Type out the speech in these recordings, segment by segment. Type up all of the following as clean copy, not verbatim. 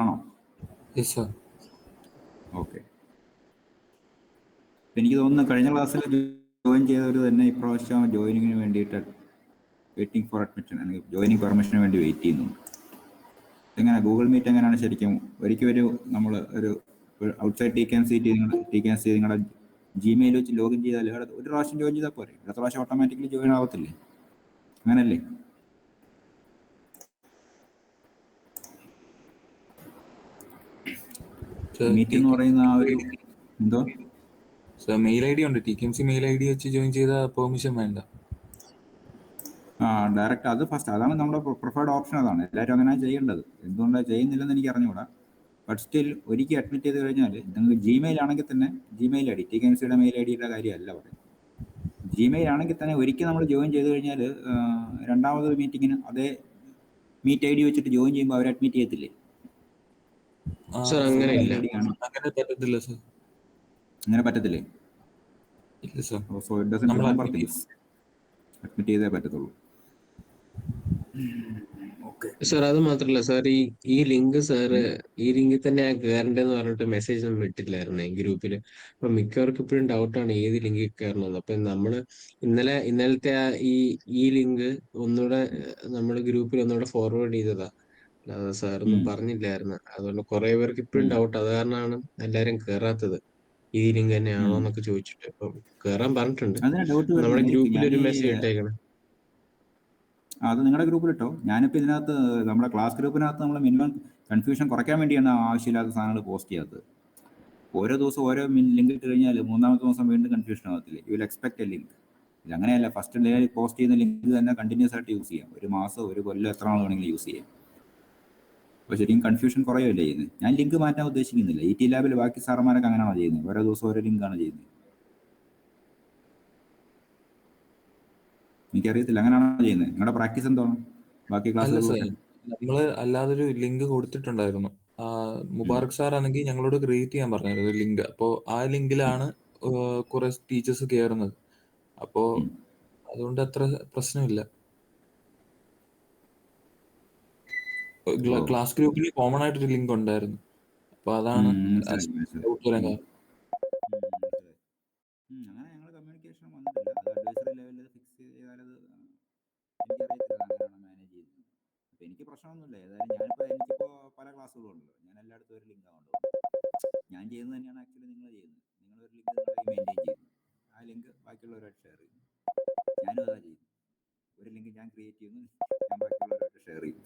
ആണോ? Yes sir. Okay. എനിക്ക് തോന്നുന്നു കഴിഞ്ഞ ക്ലാസ്സിൽ ജോയിൻ ചെയ്തവർ തന്നെ ഇപ്രാവശ്യം ജോയിനിങ്ങിന് വേണ്ടിയിട്ട് വെയിറ്റിംഗ് ഫോർ അഡ്മിഷൻ അല്ലെങ്കിൽ ജോയിനിങ് പെർമിഷന് വേണ്ടി വെയിറ്റ് ചെയ്യുന്നുണ്ട്. എങ്ങനെ ഗൂഗിൾ മീറ്റ് എങ്ങനെയാണ് ശരിക്കും? ഒരിക്കലും നമ്മൾ ഒരു ഔട്ട്സൈഡ് ടി.കെ.എൻ.സി നിങ്ങളുടെ ജിമെയിൽ വെച്ച് ലോഗിൻ ചെയ്താൽ ഒരു പ്രാവശ്യം ജോയിൻ ചെയ്താൽ പോരെ? അടുത്ത പ്രാവശ്യം ഓട്ടോമാറ്റിക്കലി ജോയിൻ ആവത്തില്ലേ? അങ്ങനല്ലേ? മീറ്റ് എന്ന് പറയുന്ന ആ ഒരു എന്തോ മെയിൽ ഐ ഡി ഉണ്ട്. ടി.കെ.എൻ.സി മെയിൽ ഐ ഡി വെച്ച് ജോയിൻ ചെയ്ത പെർമിഷൻ വേണ്ട. ഡയറക്റ്റ് അത് ഫസ്റ്റ്, അതാണ് നമ്മുടെ പ്രിഫേർഡ് ഓപ്ഷൻ. അതാണ് എല്ലാവരും അങ്ങനെ ചെയ്യേണ്ടത്. എന്തുകൊണ്ടാണ് ചെയ്യുന്നില്ലെന്ന് എനിക്ക് അറിഞ്ഞുകൂടാ. ബട്ട് സ്റ്റിൽ ഒരിക്കൽ അഡ്മിറ്റ് ചെയ്ത് കഴിഞ്ഞാൽ നിങ്ങൾക്ക് ജിമെയിൽ ആണെങ്കിൽ തന്നെ, ജിമെയിൽ ഐ ഡി ടി.കെ.എൻ.സിയുടെ മെയിൽ ഐ ഡിയുടെ കാര്യമല്ല പറയുന്നത്. ജിമെയിൽ ആണെങ്കിൽ തന്നെ ഒരിക്കൽ നമ്മൾ ജോയിൻ ചെയ്ത് കഴിഞ്ഞാൽ രണ്ടാമത് മീറ്റിങ്ങിന് അതേ മീറ്റ് ഐ ഡി വെച്ചിട്ട് ജോയിൻ ചെയ്യുമ്പോൾ അവർ അഡ്മിറ്റ് ചെയ്യത്തില്ലേ? അങ്ങനെ പറ്റത്തില്ലേ? So it doesn't remember things. Admit ചെയ്തേ പറ്റത്തുള്ളൂ. സാർ അത് മാത്രല്ല സാർ, ഈ ലിങ്ക് സാറ് ഈ ലിങ്കിൽ തന്നെ കയറേണ്ടതെന്ന് പറഞ്ഞിട്ട് മെസ്സേജ് ഒന്നും വിട്ടില്ലായിരുന്നു ഈ ഗ്രൂപ്പില്. അപ്പൊ മിക്കവർക്കും ഇപ്പോഴും ഡൗട്ടാണ് ഏത് ലിങ്കിൽ കയറണമെന്ന്. അപ്പൊ നമ്മള് ഇന്നലത്തെ ഈ ലിങ്ക് ഒന്നുകൂടെ നമ്മുടെ ഗ്രൂപ്പിൽ ഒന്നുകൂടെ ഫോർവേഡ് ചെയ്തതാ. അല്ലാതെ സാറൊന്നും പറഞ്ഞില്ലായിരുന്നു. അതുകൊണ്ട് കുറെ പേർക്ക് ഇപ്പോഴും ഡൗട്ട്. അത് കാരണമാണ് എല്ലാരും കയറാത്തത്. ഈ ലിങ്ക് തന്നെയാണോ എന്നൊക്കെ ചോദിച്ചിട്ട്. അപ്പൊ കയറാൻ പറഞ്ഞിട്ടുണ്ട്. നമ്മുടെ ഗ്രൂപ്പിൽ ഒരു മെസ്സേജ് ഇട്ടേക്കണം. അത് നിങ്ങളുടെ ഗ്രൂപ്പിലിട്ടോ. ഞാനിപ്പോൾ ഇതിനകത്ത് നമ്മുടെ ക്ലാസ് ഗ്രൂപ്പിനകത്ത് നമ്മൾ മിനിമം കൺഫ്യൂഷൻ കുറയ്ക്കാൻ വേണ്ടിയാണ് ആവശ്യമില്ലാത്ത സാധനങ്ങൾ പോസ്റ്റ് ചെയ്യാത്തത്. ഓരോ ദിവസം ഓരോ ലിങ്ക് ഇട്ട് കഴിഞ്ഞാൽ മൂന്നാമത്തെ ദിവസം വീണ്ടും കൺഫ്യൂഷൻ ആകത്തില്ലേ? You will expect a link. ഇതങ്ങനെയല്ല. ഫസ്റ്റ് ഡേ പോസ്റ്റ് ചെയ്യുന്ന ലിങ്ക് തന്നെ കണ്ടിന്യൂസ് ആയിട്ട് യൂസ് ചെയ്യാം. ഒരു മാസം, ഒരു കൊല്ലം, എത്ര നാൾ വേണമെങ്കിലും യൂസ് ചെയ്യാം. അപ്പോൾ ശരിക്കും കൺഫ്യൂഷൻ കുറയുമല്ലേ ചെയ്യുന്നത്. ഞാൻ ലിങ്ക് മാറ്റാൻ ഉദ്ദേശിക്കുന്നില്ല. ഇ ടി ലാബിൽ ബാക്കി സാറന്മാരൊക്കെ അങ്ങനെയാണോ ചെയ്യുന്നത്? ഓരോ ദിവസം ഓരോ ലിങ്കാണ് ചെയ്യുന്നത്. എനിക്കറിയത്തില്ല, അങ്ങനെയാണോ ചെയ്യുന്നത്? നിങ്ങളുടെ പ്രാക്ടീസ് എന്താണ്? ബാക്കി ക്ലാസ് നമ്മള് അല്ലാതൊരു ലിങ്ക് കൊടുത്തിട്ടുണ്ടായിരുന്നു. മുബാറക് സാർ ആണെങ്കിൽ ഞങ്ങളോട് ക്രിയേറ്റ് ചെയ്യാൻ പറഞ്ഞായിരുന്നു ഒരു ലിങ്ക്. അപ്പോ ആ ലിങ്കിലാണ് കുറെ ടീച്ചേഴ്സ് കയറുന്നത്. അപ്പോ അതുകൊണ്ട് അത്ര പ്രശ്നമില്ല. ക്ലാസ് ഗ്രൂപ്പിൽ കോമൺ ആയിട്ടൊരു ലിങ്ക് ഉണ്ടായിരുന്നു. അപ്പൊ അതാണ് അങ്ങനെ ഞങ്ങൾ കമ്മ്യൂണിക്കേഷൻ വന്നിട്ടില്ല. അത് അഡ്വൈസറി ലെവലിൽ ഫിക്സ് ചെയ്താലത് എനിക്കറിയത്തില്ല അങ്ങനെയാണ് മാനേജ് ചെയ്യുന്നത്. അപ്പോൾ എനിക്ക് പ്രശ്നമൊന്നുമില്ല. ഏതായാലും എനിക്കിപ്പോൾ പല ക്ലാസ്സുകളുണ്ടല്ലോ. ഞാൻ എല്ലായിടത്തും ഒരു ലിങ്കാണ് കൊണ്ടുപോകുന്നത്. ഞാൻ ചെയ്യുന്നത് തന്നെയാണ് ആക്ച്വലി നിങ്ങൾ ചെയ്യുന്നത്. നിങ്ങളൊരു ലിങ്ക് മെയിൻറ്റെയിൻ ചെയ്യുന്നു. ആ ലിങ്ക് ബാക്കിയുള്ളവരായിട്ട് ഷെയർ ചെയ്യുന്നു. ഞാനും അതാ ചെയ്യുന്നു. ഒരു ലിങ്ക് ഞാൻ ക്രിയേറ്റ് ചെയ്യുന്നു, ഞാൻ ബാക്കിയുള്ളവരായിട്ട് ഷെയർ ചെയ്യും.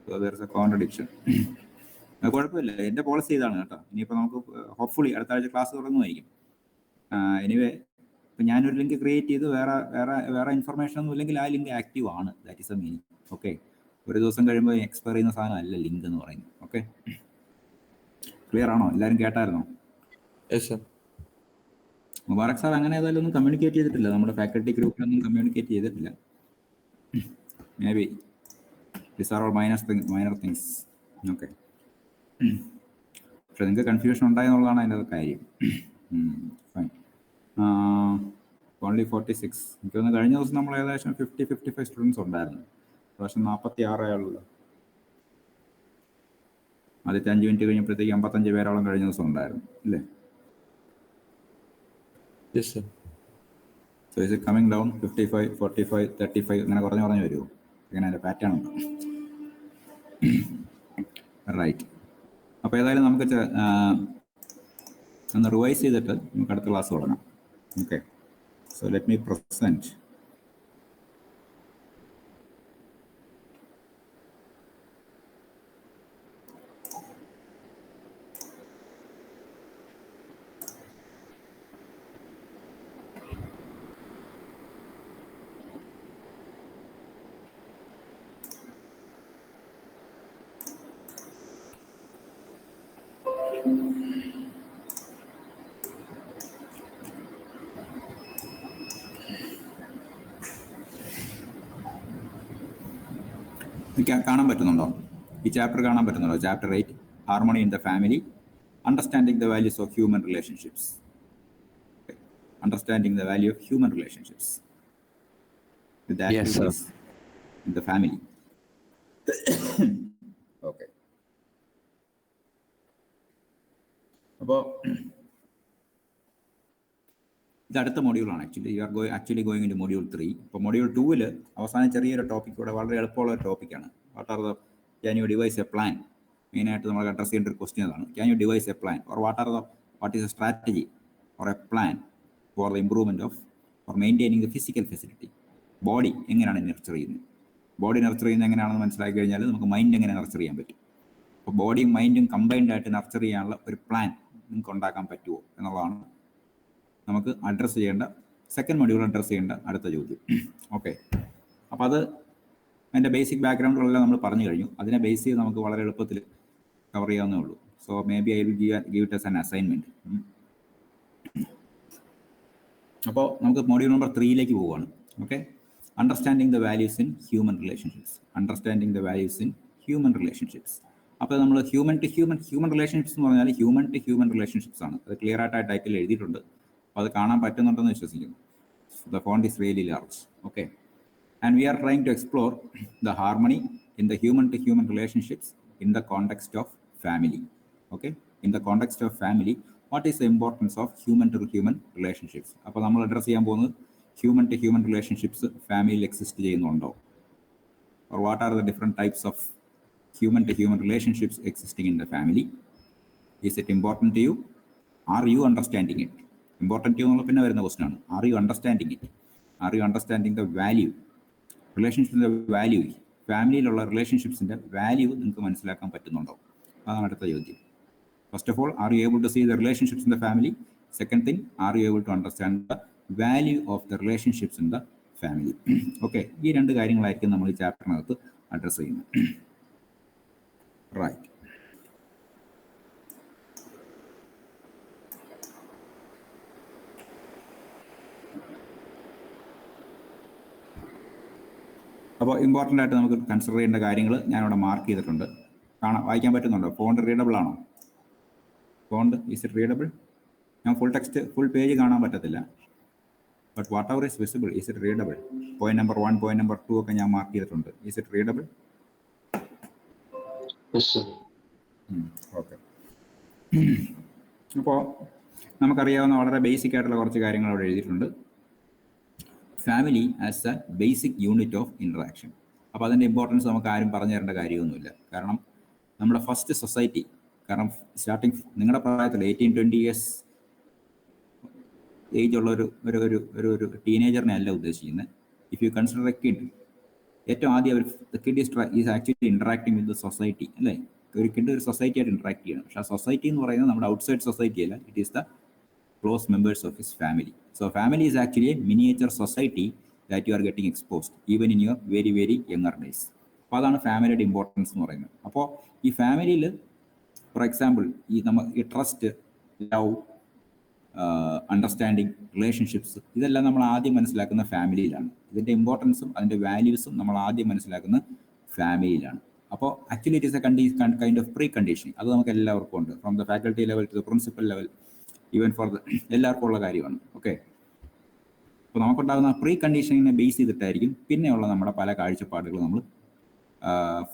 So there is a contradiction. കുഴപ്പമില്ല, എൻ്റെ പോളിസി ഇതാണ് കേട്ടോ. ഇനിയിപ്പോൾ നമുക്ക് ഹോപ്പ്ഫുള്ളി അടുത്ത ആഴ്ച ക്ലാസ് തുടങ്ങുമായിരിക്കും. എനിവേ, ഇപ്പം ഞാനൊരു ലിങ്ക് ക്രിയേറ്റ് ചെയ്ത് വേറെ ഇൻഫർമേഷൻ ഒന്നും ഇല്ലെങ്കിൽ ആ ലിങ്ക് ആക്റ്റീവ് ആണ്. That is A meaning. Okay, ഒരു ദിവസം കഴിയുമ്പോൾ എക്സ്പയർ ചെയ്യുന്ന സാധനം അല്ല ലിങ്ക് എന്ന് പറയുന്നത്. ഓക്കെ, ക്ലിയർ ആണോ? എല്ലാവരും കേട്ടായിരുന്നോ? മുബാറക് സാർ അങ്ങനെ ഏതായാലും ഒന്നും കമ്മ്യൂണിക്കേറ്റ് ചെയ്തിട്ടില്ല. നമ്മുടെ ഫാക്കൽറ്റി ഗ്രൂപ്പിലൊന്നും കമ്മ്യൂണിക്കേറ്റ് ചെയ്തിട്ടില്ല. May be this are all minor things. Okay, പക്ഷെ നിങ്ങൾക്ക് കൺഫ്യൂഷൻ ഉണ്ടായെന്നുള്ളതാണ് അതിൻ്റെ കാര്യം. ഫൈൻ. ഓൺലി 46. എനിക്ക് തോന്നുന്നു കഴിഞ്ഞ ദിവസം നമ്മൾ ഏകദേശം 55 സ്റ്റുഡൻസ് ഉണ്ടായിരുന്നു. പ്രാവശ്യം 46 ആളുള്ളൂ. ആദ്യത്തെ 5 മിനിറ്റ് കഴിഞ്ഞപ്പോഴത്തേക്ക് 55 പേരോളം കഴിഞ്ഞ ദിവസം ഉണ്ടായിരുന്നു അല്ലേ? So is it coming down? 55, 45, 35 അങ്ങനെ കുറഞ്ഞു വരുമോ? അങ്ങനെ അതിൻ്റെ പാറ്റേൺ ഉണ്ടോ? റൈറ്റ്. അപ്പോൾ ഏതായാലും നമുക്ക് ഒന്ന് റിവൈസ് ചെയ്തിട്ട് നമുക്ക് അടുത്ത ക്ലാസ് തുടങ്ങാം. Okay, so let me present. കാണാൻ പറ്റുന്നുണ്ടോ? ഈ ചാപ്റ്റർ കാണാൻ പറ്റുന്നുണ്ടോ? Chapter 8, harmony in the family, understanding the values of human relationships. Understanding the value of human relationships with the activities in the family. Okay. അപ്പോൾ ഇത് അടുത്ത മൊഡ്യൂളാണ് actually. You are going in to module 3. ഇപ്പോൾ module 2 അവസാനം ചെറിയൊരു topic കൂടെ, വളരെ എളുപ്പമുള്ള ഒരു ടോപ്പിക്കാണ്. What are the can you device A plan? മെയിനായിട്ട് നമ്മൾ അഡ്രസ് ചെയ്യേണ്ട ഒരു ക്വസ്റ്റ്യൻ അതാണ്. Can you device A plan or what is A strategy or A plan for the improvement of or maintaining the physical facility? Body എങ്ങനെയാണ് nurture ചെയ്യുന്നത്? Body nurture ചെയ്യുന്നത് എങ്ങനെയാണെന്ന് മനസ്സിലാക്കി കഴിഞ്ഞാൽ നമുക്ക് മൈൻഡ് എങ്ങനെ നർച്ചർ ചെയ്യാൻ പറ്റും. അപ്പോൾ ബോഡിയും മൈൻഡും കമ്പൈൻഡ് ആയിട്ട് നർച്ചർ ചെയ്യാനുള്ള ഒരു പ്ലാൻ നിങ്ങൾക്ക് ഉണ്ടാക്കാൻ പറ്റുമോ എന്നുള്ളതാണ് നമുക്ക് അഡ്രസ്സ് ചെയ്യേണ്ട, സെക്കൻഡ് മൊഡ്യൂൾ അഡ്രസ്സ് ചെയ്യേണ്ട അടുത്ത ചോദ്യം. ഓക്കെ, അപ്പോൾ അത് അതിൻ്റെ ബേസിക് ബാക്ക്ഗ്രൗണ്ടുകളെല്ലാം നമ്മൾ പറഞ്ഞു കഴിഞ്ഞു. അതിനെ ബേസ് ചെയ്ത് നമുക്ക് വളരെ എളുപ്പത്തിൽ കവർ ചെയ്യാവുന്നേ ഉള്ളൂ. So may be I will give it as an assignment. അപ്പോൾ നമുക്ക് മൊഡ്യൂൾ നമ്പർ 3 പോവുകയാണ്. Okay, understanding the values in human relationships. Understanding the values in human relationships. അപ്പോൾ നമ്മൾ ഹ്യൂമൻ റിലേഷൻഷിപ്സ് എന്ന് പറഞ്ഞാൽ ഹ്യൂമൻ ടു ഹ്യൂമൻ റിലേഷൻഷിപ്സ് ആണ്. അത് clear ആയിട്ട് ആ ടൈറ്റിൽ എഴുതിയിട്ടുണ്ട്. അപ്പോൾ അത് കാണാൻ പറ്റുന്നുണ്ടെന്ന് വിശ്വസിക്കുന്നു. The font is really large. Okay, and we are trying to explore the harmony in the human to human relationships in the context of family. Okay, in the context of family, what is the importance of human to human relationships? അപ്പോൾ നമ്മൾ address ചെയ്യാൻ പോകുന്നത് human to human relationships ഫാമിലിയിൽ exist ചെയ്യുന്നുണ്ടോ? Or what are the different types of human to human relationships existing in the family? Is it important to you? Are you understanding it? Important to you എന്നുള്ള പിന്നെ വരുന്ന question ആണ്. Are you understanding it? Are you understanding the value? റിലേഷൻഷിപ്പിൻ്റെ value, ഫാമിലിയിലുള്ള റിലേഷൻഷിപ്സിൻ്റെ value നിങ്ങൾക്ക് മനസ്സിലാക്കാൻ പറ്റുന്നുണ്ടോ? അതാണ് അടുത്ത ചോദ്യം. First of all, are you able to see the relationships in the family? Second thing, are you able to understand the value of the relationships in the family? Okay, ഈ രണ്ട് കാര്യങ്ങളായിരിക്കും നമ്മൾ ഈ ചാപ്റ്ററിനകത്ത് അഡ്രസ്സ് ചെയ്യുന്നത്. Right. അപ്പോൾ important ആയിട്ട് നമുക്ക് കൺസിഡർ ചെയ്യേണ്ട കാര്യങ്ങൾ ഞാനിവിടെ മാർക്ക് ചെയ്തിട്ടുണ്ട്. വായിക്കാൻ പറ്റുന്നുണ്ടോ? ഫോണ്ട് റീഡബിൾ ആണോ? Font is it readable? ഞാൻ ഫുൾ പേജ് കാണാൻ പറ്റത്തില്ല. But what ever is visible, is it readable? Point number 1, point number 2 ഒക്കെ ഞാൻ മാർക്ക് ചെയ്തിട്ടുണ്ട്. Is it readable? ഓക്കെ, അപ്പോൾ നമുക്കറിയാവുന്ന വളരെ ബേസിക് ആയിട്ടുള്ള കുറച്ച് കാര്യങ്ങൾ അവിടെ എഴുതിയിട്ടുണ്ട്. Family as A basic unit of interaction. അപ്പോൾ അതിൻ്റെ ഇമ്പോർട്ടൻസ് നമുക്ക് ആരും പറഞ്ഞു തരേണ്ട കാര്യമൊന്നുമില്ല. കാരണം നമ്മുടെ ഫസ്റ്റ് സൊസൈറ്റി, കാരണം സ്റ്റാർട്ടിങ് നിങ്ങളുടെ പ്രായത്തിൽ 18-20 ഇയേഴ്സ് ഏജ് ഉള്ള ഒരു ടീനേജറിനെ അല്ല ഉദ്ദേശിക്കുന്നത്. If you consider A kid, ഏറ്റവും ആദ്യം kid is actually interacting with the society, അല്ലേ? ഒരു കിഡ് ഒരു സൊസൈറ്റി ആയിട്ട് ഇൻട്രാക്ട് ചെയ്യണം. പക്ഷേ ആ സൊസൈറ്റി എന്ന് പറയുന്നത് നമ്മുടെ ഔട്ട്സൈഡ് സൊസൈറ്റി അല്ല, it is the close members of his family. So family is actually A miniature society that you are getting exposed even in your very very younger days. അപ്പോൾ അതാണ് ഫാമിലിയുടെ ഇമ്പോർട്ടൻസ് എന്ന് പറയുന്നത്. അപ്പോൾ ഈ ഫാമിലിയിൽ ഫോർ എക്സാമ്പിൾ ഈ ട്രസ്റ്റ്, ലവ്, അണ്ടർസ്റ്റാൻഡിങ്, റിലേഷൻഷിപ്സ്, ഇതെല്ലാം നമ്മൾ ആദ്യം മനസ്സിലാക്കുന്ന ഫാമിലിയിലാണ്. ഇതിൻ്റെ ഇമ്പോർട്ടൻസും അതിൻ്റെ വാല്യൂസും നമ്മൾ ആദ്യം മനസ്സിലാക്കുന്ന ഫാമിലിയിലാണ്. അപ്പോൾ actually it is A kind of pre conditioning. അത് നമുക്ക് എല്ലാവർക്കും ഉണ്ട്, from the faculty level two the principal level, even for the എല്ലാവർക്കും ഉള്ള കാര്യമാണ്. ഓക്കെ, അപ്പോൾ നമുക്കുണ്ടാകുന്ന പ്രീ കണ്ടീഷനിങ്ങിനെ ബേസ് ചെയ്തിട്ടായിരിക്കും പിന്നെയുള്ള നമ്മുടെ പല കാഴ്ചപ്പാടുകൾ നമ്മൾ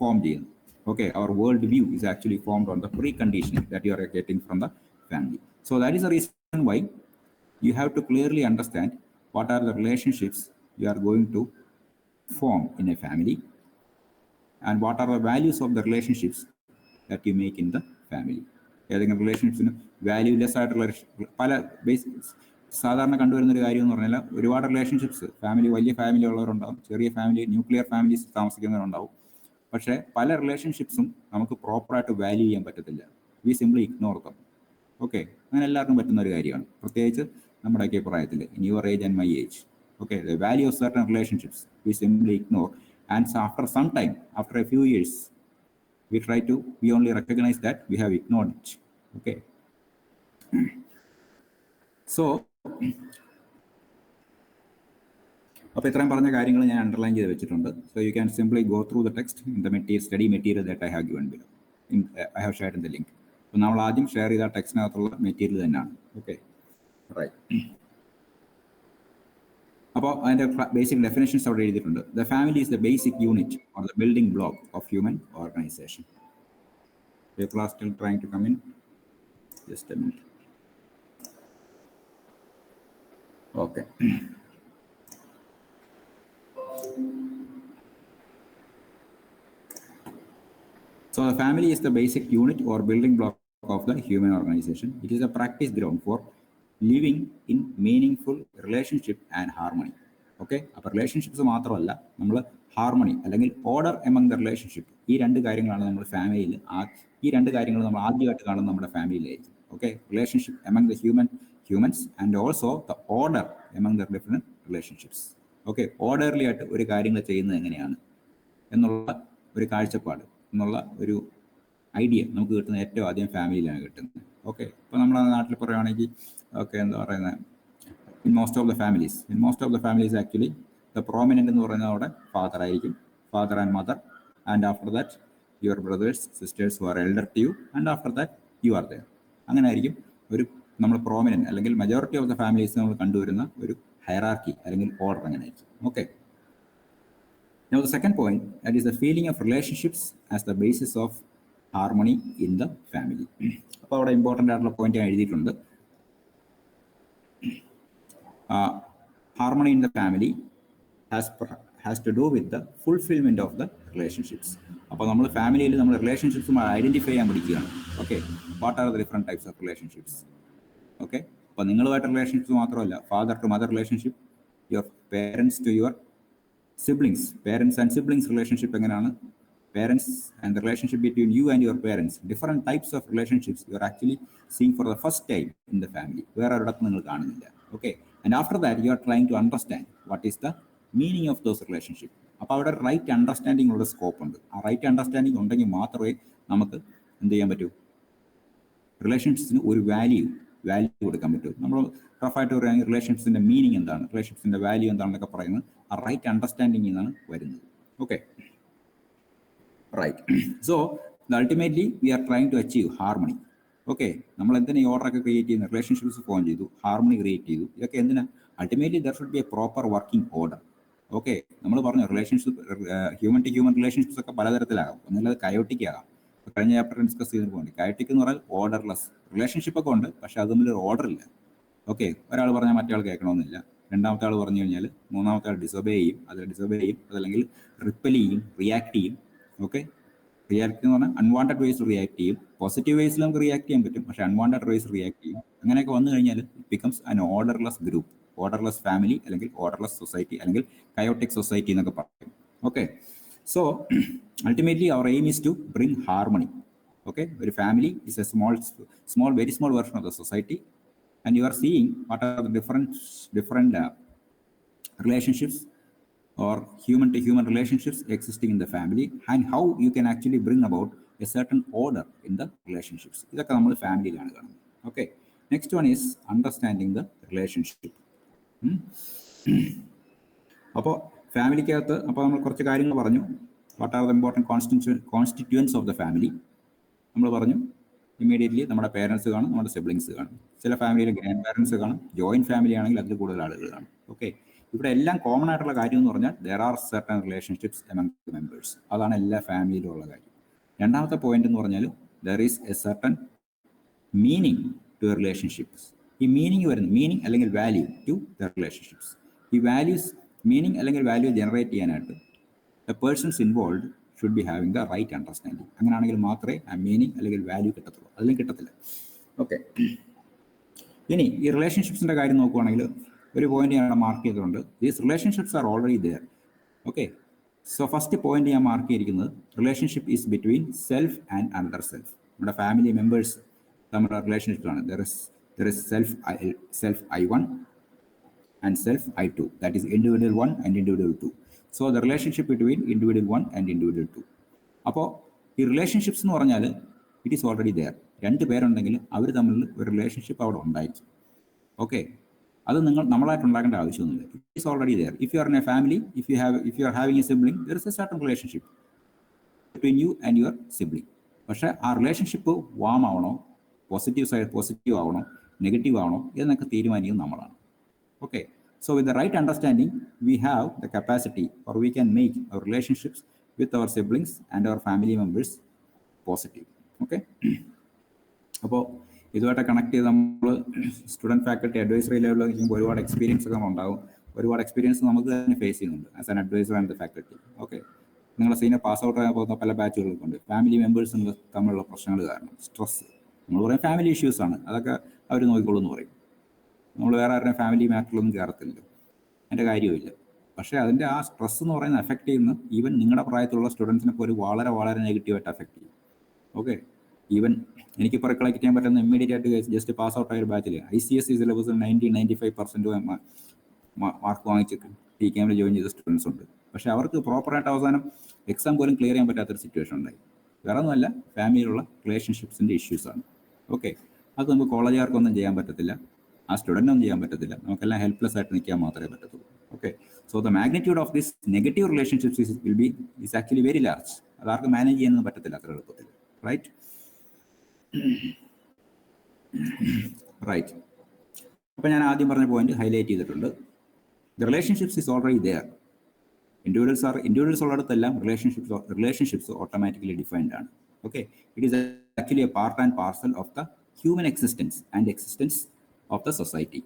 ഫോം ചെയ്യുന്നത്. Okay, our world view is actually formed on the pre conditioning that you are getting from the family. So that is the reason why you have to clearly understand what are the relationships you are going to form in a family and what are the values of the relationships that you make in the family. ഏതെങ്കിലും റിലേഷൻഷിപ്സിന് valueless ആയിട്ടുള്ള പല സാധാരണ കണ്ടുവരുന്നൊരു കാര്യം എന്ന് പറഞ്ഞാൽ ഒരുപാട് relationships, വലിയ family ഉള്ളവരുണ്ടാവും, ചെറിയ ഫാമിലി, ന്യൂക്ലിയർ ഫാമിലീസ് താമസിക്കുന്നവരുണ്ടാവും. പക്ഷേ പല റിലേഷൻഷിപ്സും നമുക്ക് പ്രോപ്പറായിട്ട് വാല്യൂ ചെയ്യാൻ പറ്റത്തില്ല. We simply ignore them. Okay, അങ്ങനെ എല്ലാവർക്കും പറ്റുന്ന ഒരു കാര്യമാണ്, പ്രത്യേകിച്ച് നമ്മുടെയൊക്കെ പ്രായത്തിൽ, in your age and my age. Okay, the value of certain relationships we simply ignore and after some time, after a few years, we only recognize that we have ignored it. Okay, so അപ്പോൾ ഇത്രയും പറഞ്ഞ കാര്യങ്ങൾ ഞാൻ underline ചെയ്ത് വെച്ചിട്ടുണ്ട്. So you can simply go through the text in the study material that I have given below. I have shared in the link. അപ്പോൾ നമ്മൾ ആദ്യം ഷെയർ ചെയ്ത ടെക്സ്റ്റിനകത്തുള്ള മെറ്റീരിയൽ തന്നെയാണ്. Okay, right. അപ്പോൾ അതിൻ്റെ ബേസിക് ഡെഫിനേഷൻസ് അവിടെ എഴുതിയിട്ടുണ്ട്. The family is the basic unit or the building block of human organization. People are still trying to come in. Just a minute. Okay. So the family is the basic unit or building block of the human organization. It is a practice ground for living in meaningful relationship and harmony. Okay, അപ്പോൾ relationships മാത്രമല്ല, നമ്മൾ harmony അല്ലെങ്കിൽ order among the relationship, ഈ രണ്ട് കാര്യങ്ങളാണ് നമ്മൾ ഫാമിലിയിൽ ഈ രണ്ട് കാര്യങ്ങൾ നമ്മൾ ആദ്യമായിട്ട് കാണുന്നത് നമ്മുടെ ഫാമിലിയിലായിരിക്കും. Okay, relationship among the humans and also the order among the different relationships. Okay, orderly ആയിട്ട് ഒരു കാര്യങ്ങൾ ചെയ്യുന്നത് എങ്ങനെയാണ് എന്നുള്ള ഒരു കാഴ്ചപ്പാട്, എന്നുള്ള ഒരു ഐഡിയ നമുക്ക് കിട്ടുന്നത് ഏറ്റവും ആദ്യം ഫാമിലിയിലാണ് കിട്ടുന്നത്. ഓക്കെ, ഇപ്പോൾ നമ്മുടെ നാട്ടിൽ പറയുകയാണെങ്കിൽ ഓക്കെ എന്താ പറയുന്നത്, in most of the families actually the prominent എന്ന് പറയുന്നത് അവിടെ ഫാദർ ആയിരിക്കും, father and mother, and after that your brothers sisters who are elder to you, and after that you are there. അങ്ങനെ ആയിരിക്കും ഒരു നമ്മൾ പ്രോമിനൻ്റ് അല്ലെങ്കിൽ മെജോറിറ്റി ഓഫ് ദ ഫാമിലീസ് നമ്മൾ കണ്ടുവരുന്ന ഒരു ഹൈറാർക്കി അല്ലെങ്കിൽ ഓർഡർ അങ്ങനെ ആയിരിക്കും. Okay, now the second point, that is the feeling of relationships as the basis of harmony in the family. അപ്പോൾ അവിടെ ഇമ്പോർട്ടൻ്റ് ആയിട്ടുള്ള പോയിന്റ് ഞാൻ എഴുതിയിട്ടുണ്ട്. Harmony in the family has to do with the fulfillment of the relationships. അപ്പോൾ നമ്മൾ ഫാമിലിയിൽ നമ്മൾ relationships identify ചെയ്യാൻ പഠിക്കുകയാണ്. Okay, what are the different types of relationships. Okay, അപ്പോൾ നിങ്ങളുമായിട്ട് റിലേഷൻഷിപ്പ് മാത്രമല്ല, father to mother relationship, your parents to your siblings, parents and siblings relationship എങ്ങനെയാണ്, parents and the relationship between you and your parents, different types of relationships you are actually seeing for the first time in the family, വേറെ ഒരിടത്ത് നിങ്ങൾ കാണുന്നില്ല. Okay, and after that you are trying to understand what is the meaning of those relationships. അപ്പോൾ അവിടെ right understanding ഉള്ള scope ഉണ്ട്. ആ right understanding ഉണ്ടെങ്കിൽ മാത്രമേ നമുക്ക് എന്ത് ചെയ്യാൻ പറ്റൂ, റിലേഷൻഷിപ്സിന് ഒരു വാല്യൂ കൊടുക്കാൻ പറ്റും. നമ്മൾ റഫായിട്ട് പറയുകയാണെങ്കിൽ റിലേഷൻഷിപ്സിന്റെ മീനിങ് എന്താണ്, റിലേഷൻഷിപ്സിന്റെ വാല്യൂ എന്താണെന്നൊക്കെ പറയുന്നത് ആ റൈറ്റ് അണ്ടർസ്റ്റാൻഡിംഗിൽ നിന്നാണ് വരുന്നത്. Okay, right. So ultimately we are trying to achieve harmony. Okay, നമ്മൾ എന്തിനാ ഈ ഓർഡറൊക്കെ ക്രിയേറ്റ് ചെയ്യുന്നത്, റിലേഷൻഷിപ്സ് ഫോം ചെയ്തു, ഹാർമണി ക്രിയേറ്റ് ചെയ്തു, ഇതൊക്കെ എന്തിനാ, ultimately there should be a proper working order. Okay, നമ്മൾ പറഞ്ഞു relationship human to human relationships ഒക്കെ പലതരത്തിലാകാം. ഒന്നുമില്ലാതെ കയോട്ടിക് ആകാം. കഴിഞ്ഞ ചാപ്റ്റർ ഡിസ്കസ് ചെയ്തിട്ട് പോകുന്നുണ്ട്. കയോട്ടിക് എന്ന് പറഞ്ഞാൽ ഓർഡർലെസ് റിലേഷൻഷിപ്പ് ഒക്കെ ഉണ്ട്, പക്ഷെ അത് തമ്മിലൊരു ഓർഡർ ഇല്ല. ഓക്കെ, ഒരാൾ പറഞ്ഞാൽ മറ്റേ ആൾ കേൾക്കണമെന്നില്ല, രണ്ടാമത്തെ ആൾ പറഞ്ഞു കഴിഞ്ഞാൽ മൂന്നാമത്തെ ആൾ ഡിസൊബേ ചെയ്യും, അതല്ലെങ്കിൽ റിപ്പൽ ചെയ്യും, റിയാക്ട് ചെയ്യും. ഓക്കെ, റിയാക്ട് എന്ന് പറഞ്ഞാൽ അൺവാണ്ടഡ് വേസ് റിയാക്ട് ചെയ്യും. പോസിറ്റീവ് വേസിൽ നമുക്ക് റിയാക്ട് ചെയ്യാൻ പറ്റും, പക്ഷെ അൺവാണ്ടഡ് വേസ് റിയാക്ട് ചെയ്യും. അങ്ങനെയൊക്കെ വന്നു കഴിഞ്ഞാൽ it becomes an odourless group, odourless family, അല്ലെങ്കിൽ ഓർഡർലെസ് സൊസൈറ്റി, അല്ലെങ്കിൽ കയോട്ടിക് സൊസൈറ്റി എന്നൊക്കെ പറയും. Okay, so ultimately our aim is to bring harmony. Okay, very family is a very small version of the society, and you are seeing what are the different relationships or human to human relationships existing in the family, and how you can actually bring about a certain order in the relationships. ഇതൊക്കെ നമ്മൾ ഫാമിലിയിലാണ് കാണുന്നത്. Okay, next one is understanding the relationship. അപ്പോൾ ഫാമിലിക്കകത്ത് അപ്പോൾ നമ്മൾ കുറച്ച് കാര്യങ്ങൾ പറഞ്ഞു. What are the important constituents of the family നമ്മൾ പറഞ്ഞു. ഇമ്മീഡിയറ്റ്ലി നമ്മുടെ പേരൻസ് കാണും, നമ്മുടെ സിബ്ലിങ്സ് കാണും, ചില ഫാമിലിയിൽ ഗ്രാൻഡ് പാരൻസ് കാണും, ജോയിൻറ്റ് ഫാമിലി ആണെങ്കിൽ അതിൽ കൂടുതൽ ആളുകൾ കാണും. ഓക്കെ, ഇവിടെ എല്ലാം കോമൺ ആയിട്ടുള്ള കാര്യം എന്ന് പറഞ്ഞാൽ there are certain relationships among the members. അതാണ് എല്ലാ ഫാമിലിയിലും ഉള്ള കാര്യം. രണ്ടാമത്തെ പോയിന്റ് എന്ന് പറഞ്ഞാൽ there is a certain meaning to relationships. ഈ മീനിങ് അല്ലെങ്കിൽ വാല്യൂ ടു ദ റിലേഷൻഷിപ്സ്. ഈ വാല്യൂസ് മീനിങ് അല്ലെങ്കിൽ വാല്യൂ ജനറേറ്റ് ചെയ്യാനായിട്ട് the persons involve should be having the right understanding. അങ്ങനെയാണെങ്കിൽ മാത്രമേ ആ മീനിങ് അല്ലെങ്കിൽ വാല്യൂ കിട്ടത്തുള്ളൂ, അതിലും കിട്ടത്തില്ല. ഓക്കെ, ഇനി ഈ റിലേഷൻഷിപ്സിൻ്റെ കാര്യം നോക്കുവാണെങ്കിൽ ഒരു പോയിന്റ് ഞാൻ മാർക്ക് ചെയ്തിട്ടുണ്ട്. These relationships are already there. Okay, so first point ഞാൻ മാർക്ക് ചെയ്തിരിക്കുന്നത് relationship is between self and another self. നമ്മുടെ ഫാമിലി മെമ്പേഴ്സ് നമ്മുടെ റിലേഷൻഷിപ്പാണ്. There is self I1 and self I2, that is individual 1 and individual 2. So the relationship between individual 1 and individual 2. അപ്പോൾ ഈ relationships എന്ന് പറഞ്ഞാൽ it is already there. രണ്ട് പേരുണ്ടെങ്കിൽ അവർ തമ്മിൽ ഒരു റിലേഷൻഷിപ്പ് അവിടെ ഉണ്ടായിരിക്കും. ഓക്കെ, അത് നമ്മളായിട്ട് ഉണ്ടാക്കേണ്ട ആവശ്യമൊന്നുമില്ല. It is already there. If you are in a family, if you are having a sibling, there is a certain relationship between you and your sibling. പക്ഷേ ആ റിലേഷൻഷിപ്പ് വാം ആവണോ, പോസിറ്റീവ് ആവണോ, നെഗറ്റീവ് ആവണോ എന്നൊക്കെ തീരുമാനിക്കുന്നത് നമ്മളാണ്. Okay, so with the right understanding, we have the capacity, or we can make our relationships with our siblings and our family members positive. Okay, അപ്പോൾ ഇതുമായിട്ട് കണക്ട് ചെയ്ത് നമ്മൾ സ്റ്റുഡൻറ്റ് ഫാക്കൽറ്റി അഡ്വൈസറി ലെവലിൽ നിൽക്കുമ്പോൾ ഒരുപാട് എക്സ്പീരിയൻസ് ഒക്കെ ഉണ്ടാവും. ഒരുപാട് എക്സ്പീരിയൻസ് നമുക്ക് തന്നെ ഫേസ് ചെയ്യുന്നുണ്ട് as an adviser and the faculty. Okay, നിങ്ങളുടെ സീനിയർ പാസ് ഔട്ട് ആകാൻ പോകുന്ന പല ബാച്ചുകൾക്കും ഉണ്ട്. ഫാമിലി മെമ്പേഴ്സും തമ്മിലുള്ള പ്രശ്നങ്ങൾ കാരണം സ്ട്രെസ്, നമ്മൾ പറയും ഫാമിലി ഇഷ്യൂസാണ്, അതൊക്കെ അവർ നോക്കിക്കോളൂ എന്ന് പറയും. നമ്മൾ വേറെ ആരുടെയും ഫാമിലി മാറ്ററിലൊന്നും കയറത്തില്ല, അതിൻ്റെ കാര്യമില്ല. പക്ഷേ അതിൻ്റെ ആ സ്ട്രെസ് എന്ന് പറയുന്നത് എഫക്റ്റ് ചെയ്യുന്ന ഈവൻ നിങ്ങളുടെ പ്രായത്തിലുള്ള സ്റ്റുഡൻസിനൊക്കെ ഒരു വളരെ വളരെ നെഗറ്റീവായിട്ട് എഫക്റ്റ് ചെയ്യും. ഓക്കെ, ഈവൻ എനിക്കിപ്പോൾ റിക്കളക്ട് ചെയ്യാൻ പറ്റുന്ന ഇമ്മീഡിയറ്റ് ആയിട്ട് ജസ്റ്റ് പാസ് ഔട്ട് ആയ ഒരു ബാച്ചിൽ ICSE സിലബസ് 95% മാർക്ക് വാങ്ങിച്ചിട്ട് TKM ജോയിൻ ചെയ്ത സ്റ്റുഡൻസ് ഉണ്ട്. പക്ഷേ അവർക്ക് പ്രോപ്പറായിട്ട് അവസാനം എക്സാം പോലും ക്ലിയർ ചെയ്യാൻ പറ്റാത്തൊരു സിറ്റുവേഷൻ ഉണ്ടായി. വേറെ ഒന്നുമല്ല, ഫാമിലിയിലുള്ള റിലേഷൻഷിപ്സിൻ്റെ ഇഷ്യൂസാണ്. ഓക്കെ, അത് നമുക്ക് കോളേജുകാർക്കൊന്നും ചെയ്യാൻ പറ്റത്തില്ല, ആ സ്റ്റുഡൻറ്റൊന്നും ചെയ്യാൻ പറ്റത്തില്ല, നമുക്കെല്ലാം ഹെൽപ്ലെസ് ആയിട്ട് നിൽക്കാൻ മാത്രമേ പറ്റത്തുള്ളൂ. Okay, so the magnitude of this negative relationships is actually very large. അതാർക്കും മാനേജ് ചെയ്യാനൊന്നും പറ്റത്തില്ല അത്ര എളുപ്പത്തിൽ. റൈറ്റ് റൈറ്റ് അപ്പോൾ ഞാൻ ആദ്യം പറഞ്ഞ പോയിന്റ് ഹൈലൈറ്റ് ചെയ്തിട്ടുണ്ട്. The relationships is already there. Individuals ഉള്ളിടത്തെല്ലാം റിലേഷൻഷിപ്സ് ഓട്ടോമാറ്റിക്കലി ഡിഫൈൻഡ് ആണ്. Okay, it is actually a part and parcel of the human existence and existence of the society.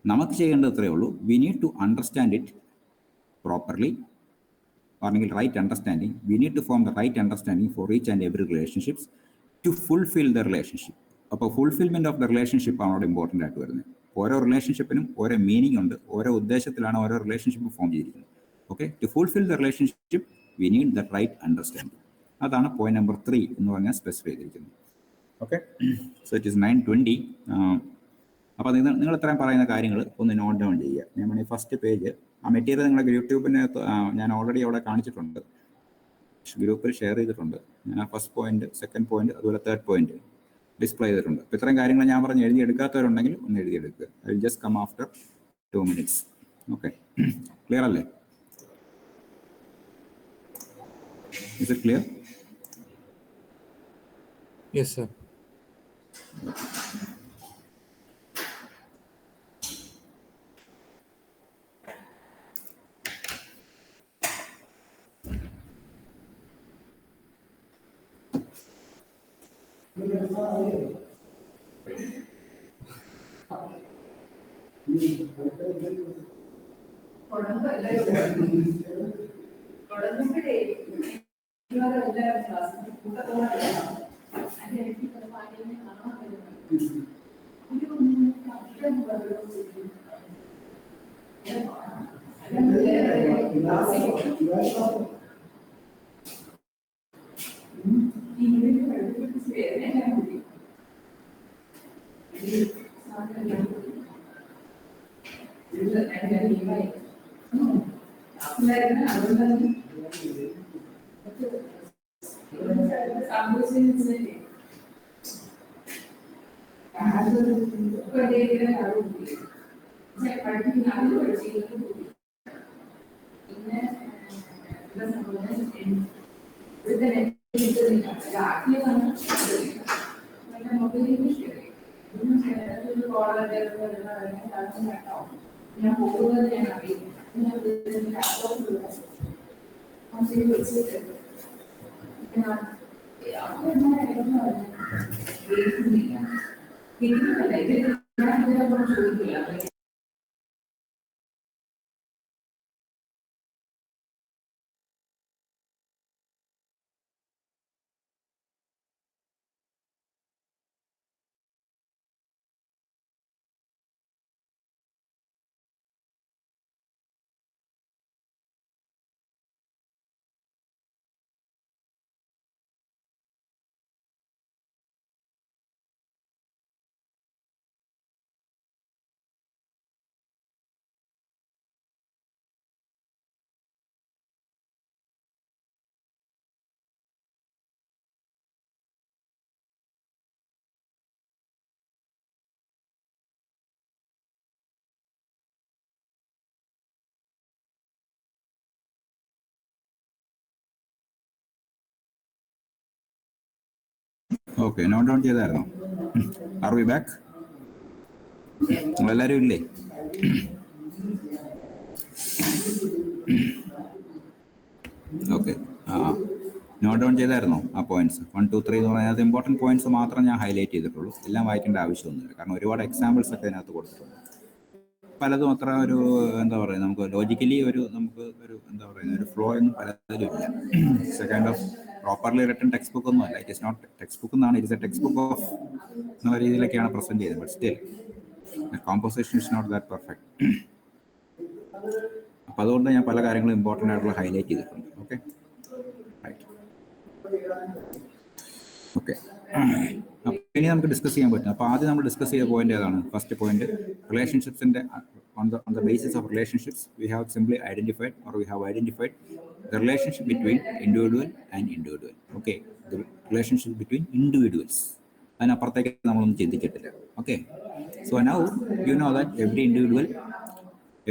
നമുക്ക് ചെയ്യേണ്ടത് ഇത്രയേ ഉള്ളൂ, we need to understand it properly, അല്ലെങ്കിൽ right understanding. We need to form the right understanding for each and every relationships to fulfil the relationship. അപ്പോൾ fulfilment of the relationship ആണ് അവിടെ important ആയിട്ട് വരുന്നത്. ഓരോ റിലേഷൻഷിപ്പിനും ഓരോ മീനിങ് ഉണ്ട്, ഓരോ ഉദ്ദേശത്തിലാണ് ഓരോ റിലേഷൻഷിപ്പ് ഫോം ചെയ്തിരിക്കുന്നത്. Okay, to fulfil the relationship we need the right understanding. അതാണ് പോയിന്റ് നമ്പർ 3 എന്ന് പറഞ്ഞാൽ സ്പെസിഫൈ ചെയ്തിരിക്കുന്നത്. Okay, so it is 9:20. അപ്പോൾ നിങ്ങൾ ഇത്രയും പറയുന്ന കാര്യങ്ങൾ ഒന്ന് നോട്ട് ഡൗൺ ചെയ്യുക. ഞാൻ ഫസ്റ്റ് പേജ് ആ മെറ്റീരിയൽ നിങ്ങളുടെ യൂട്യൂബിന് ഞാൻ ഓൾറെഡി അവിടെ കാണിച്ചിട്ടുണ്ട്, ഗ്രൂപ്പിൽ ഷെയർ ചെയ്തിട്ടുണ്ട്. ഞാൻ ആ ഫസ്റ്റ് പോയിന്റ്, സെക്കൻഡ് പോയിന്റ്, അതുപോലെ തേർഡ് പോയിന്റ് ഡിസ്പ്ലേ ചെയ്തിട്ടുണ്ട്. അപ്പോൾ ഇത്രയും കാര്യങ്ങൾ ഞാൻ പറഞ്ഞ് എഴുതിയെടുക്കാത്തവരുണ്ടെങ്കിൽ ഒന്ന് എഴുതിയെടുക്കുക. I will just come after 2 minutes. Okay, clear അല്ലേ? Is it clear? Yes, sir. Okay, note down ചെയ്തായിരുന്നോ? Are we back? നിങ്ങളെല്ലാവരും ഇല്ലേ? ഓക്കെ, നോട്ട് ഡൗൺ ചെയ്തായിരുന്നോ ആ പോയിന്റ്സ് 1, 2, 3 എന്ന് പറഞ്ഞാൽ അത് ഇമ്പോർട്ടൻറ്റ് പോയിന്റ്സ് മാത്രം ഞാൻ ഹൈലൈറ്റ് ചെയ്തിട്ടുള്ളൂ. എല്ലാം വായിക്കേണ്ട ആവശ്യമൊന്നുമില്ല, കാരണം ഒരുപാട് എക്സാമ്പിൾസ് ഒക്കെ അതിനകത്ത് കൊടുത്തിട്ടുണ്ട്. പലതും അത്ര ഒരു എന്താ പറയുക, നമുക്ക് ലോജിക്കലി നമുക്ക് ഒരു എന്താ പറയുക ഒരു ഫ്ലോ ഒന്നും പലതിലും ഇല്ല. It's a kind of properly written text book ഒന്നും അല്ല. It is not text book എന്നാണ്, it's a text book of എന്നുള്ള രീതിയിലൊക്കെയാണ് പ്രസന്റ് ചെയ്തത്. But still composition is not that perfect. അപ്പം അതുകൊണ്ട് ഞാൻ പല കാര്യങ്ങളും ഇമ്പോർട്ടൻ്റ് ആയിട്ടുള്ള ഹൈലൈറ്റ് ചെയ്തിട്ടുണ്ട്. Okay right. ഓക്കെ, അപ്പം ഇനി നമുക്ക് ഡിസ്കസ് ചെയ്യാൻ പറ്റും. അപ്പോൾ ആദ്യം നമ്മൾ ഡിസ്കസ് ചെയ്ത പോയിന്റ് ഏതാണ്? ഫസ്റ്റ് പോയിന്റ്, റിലേഷൻഷിപ്സിന്റെ on the basis of relationships we have simply identified, or we have identified the relationship between individual and individual. Okay, the relationship between individuals. അതിനപ്പുറത്തേക്ക് നമ്മളൊന്നും ചിന്തിച്ചിട്ടില്ല. Okay, so now you know that every individual,